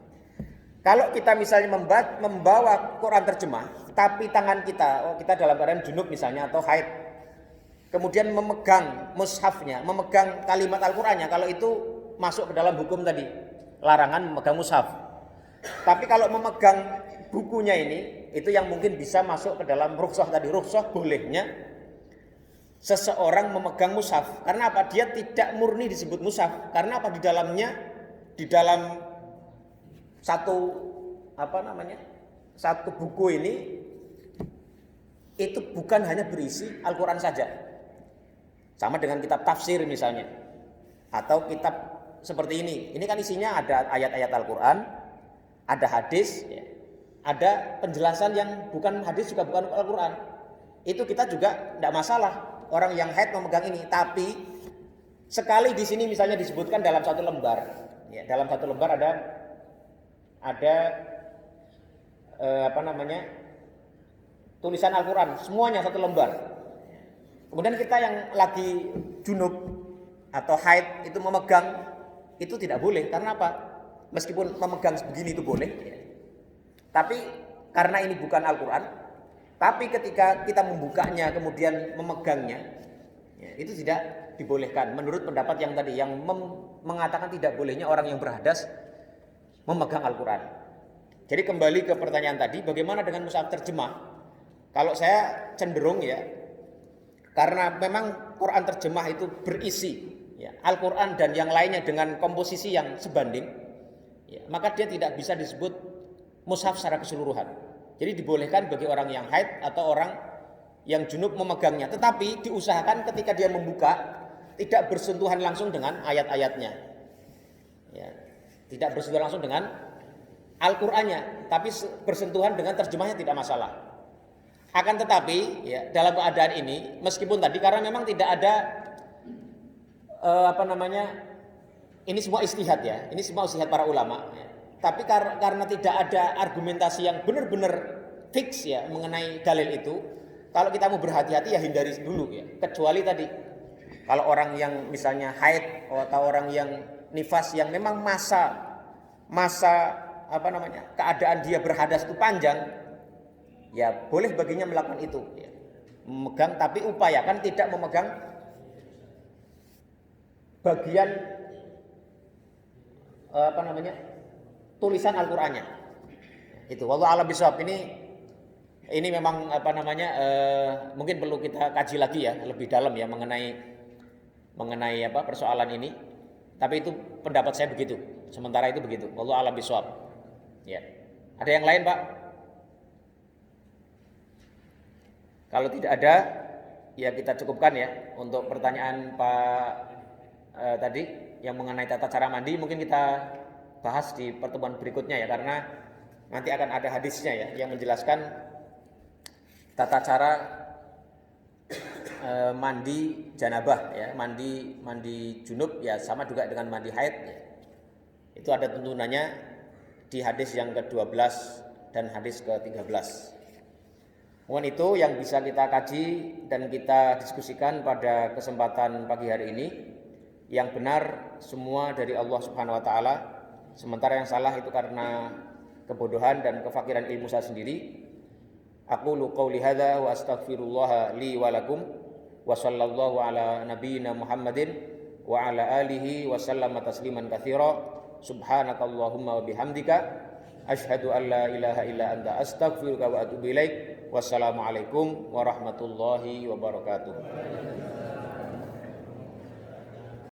Kalau kita misalnya membawa Quran terjemah, tapi tangan kita dalam keadaan junub misalnya atau haid, kemudian memegang mushafnya, memegang kalimat Al-Qurannya, kalau itu masuk ke dalam hukum tadi, larangan memegang mushaf. Tapi kalau memegang bukunya ini, itu yang mungkin bisa masuk ke dalam rukhsah tadi, rukhsah bolehnya seseorang memegang mushaf. Karena apa? Dia tidak murni disebut mushaf. Karena apa? Di dalam satu buku ini itu bukan hanya berisi Al-Quran saja. Sama dengan kitab tafsir misalnya, atau kitab seperti ini. Ini kan isinya ada ayat-ayat Al-Quran, ada hadis, ada penjelasan yang bukan hadis juga bukan Al-Quran. Itu kita juga tidak masalah orang yang haid memegang ini. Tapi sekali di sini misalnya disebutkan dalam satu lembar, dalam satu lembar ada tulisan Al-Quran, semuanya satu lembar. Kemudian kita yang lagi junub atau haid itu memegang, itu tidak boleh. Karena apa? Meskipun memegang begini itu boleh, tapi karena ini bukan Al-Quran, tapi ketika kita membukanya kemudian memegangnya, itu tidak dibolehkan. Menurut pendapat yang tadi, yang mengatakan tidak bolehnya orang yang berhadas memegang Al-Quran. Jadi kembali ke pertanyaan tadi, bagaimana dengan mushaf terjemah? Kalau saya cenderung karena memang Quran terjemah itu berisi Al-Quran dan yang lainnya dengan komposisi yang sebanding, maka dia tidak bisa disebut mushaf secara keseluruhan. Jadi dibolehkan bagi orang yang haid atau orang yang junub memegangnya. Tetapi diusahakan ketika dia membuka tidak bersentuhan langsung dengan ayat-ayatnya. Tidak bersentuhan langsung dengan Al-Qur'annya, tapi bersentuhan dengan terjemahnya tidak masalah. Akan tetapi dalam keadaan ini, meskipun tadi karena memang tidak ada ini semua ijtihad ini semua ijtihad para ulama. Tapi karena tidak ada argumentasi yang benar-benar fix mengenai dalil itu, kalau kita mau berhati-hati hindari dulu Kecuali tadi kalau orang yang misalnya haid atau orang yang nifas yang memang masa keadaan dia berhadas itu panjang, boleh baginya melakukan itu, memegang, tapi upayakan tidak memegang bagian tulisan Al-Qur'annya. Itu wallahu a'lam bishawab. Ini memang apa namanya mungkin perlu kita kaji lagi ya lebih dalam ya mengenai apa persoalan ini. Tapi itu pendapat saya begitu. Sementara itu begitu. Wallahu a'lam bishawab. Ya. Ada yang lain, Pak? Kalau tidak ada, ya kita cukupkan ya untuk pertanyaan Pak tadi yang mengenai tata cara mandi. Mungkin kita bahas di pertemuan berikutnya ya, karena nanti akan ada hadisnya ya yang menjelaskan tata cara mandi janabah ya, mandi junub ya sama juga dengan mandi haid ya. Itu ada tuntunannya di hadis yang ke-12 dan hadis ke-13. Kemudian itu yang bisa kita kaji dan kita diskusikan pada kesempatan pagi hari ini. Yang benar semua dari Allah Subhanahu wa taala, sementara yang salah itu karena kebodohan dan kefakiran ilmu saya sendiri. Aqulu qouli hadza wa astaghfirullah li wa lakum wa sallallahu ala nabiyyina Muhammadin wa ala alihi wa sallama tasliman katsira. Subhanakallahumma wa bihamdika asyhadu an la ilaha illa anta astaghfiruka wa atubu ilaik. Wassalamualaikum warahmatullahi wabarakatuh.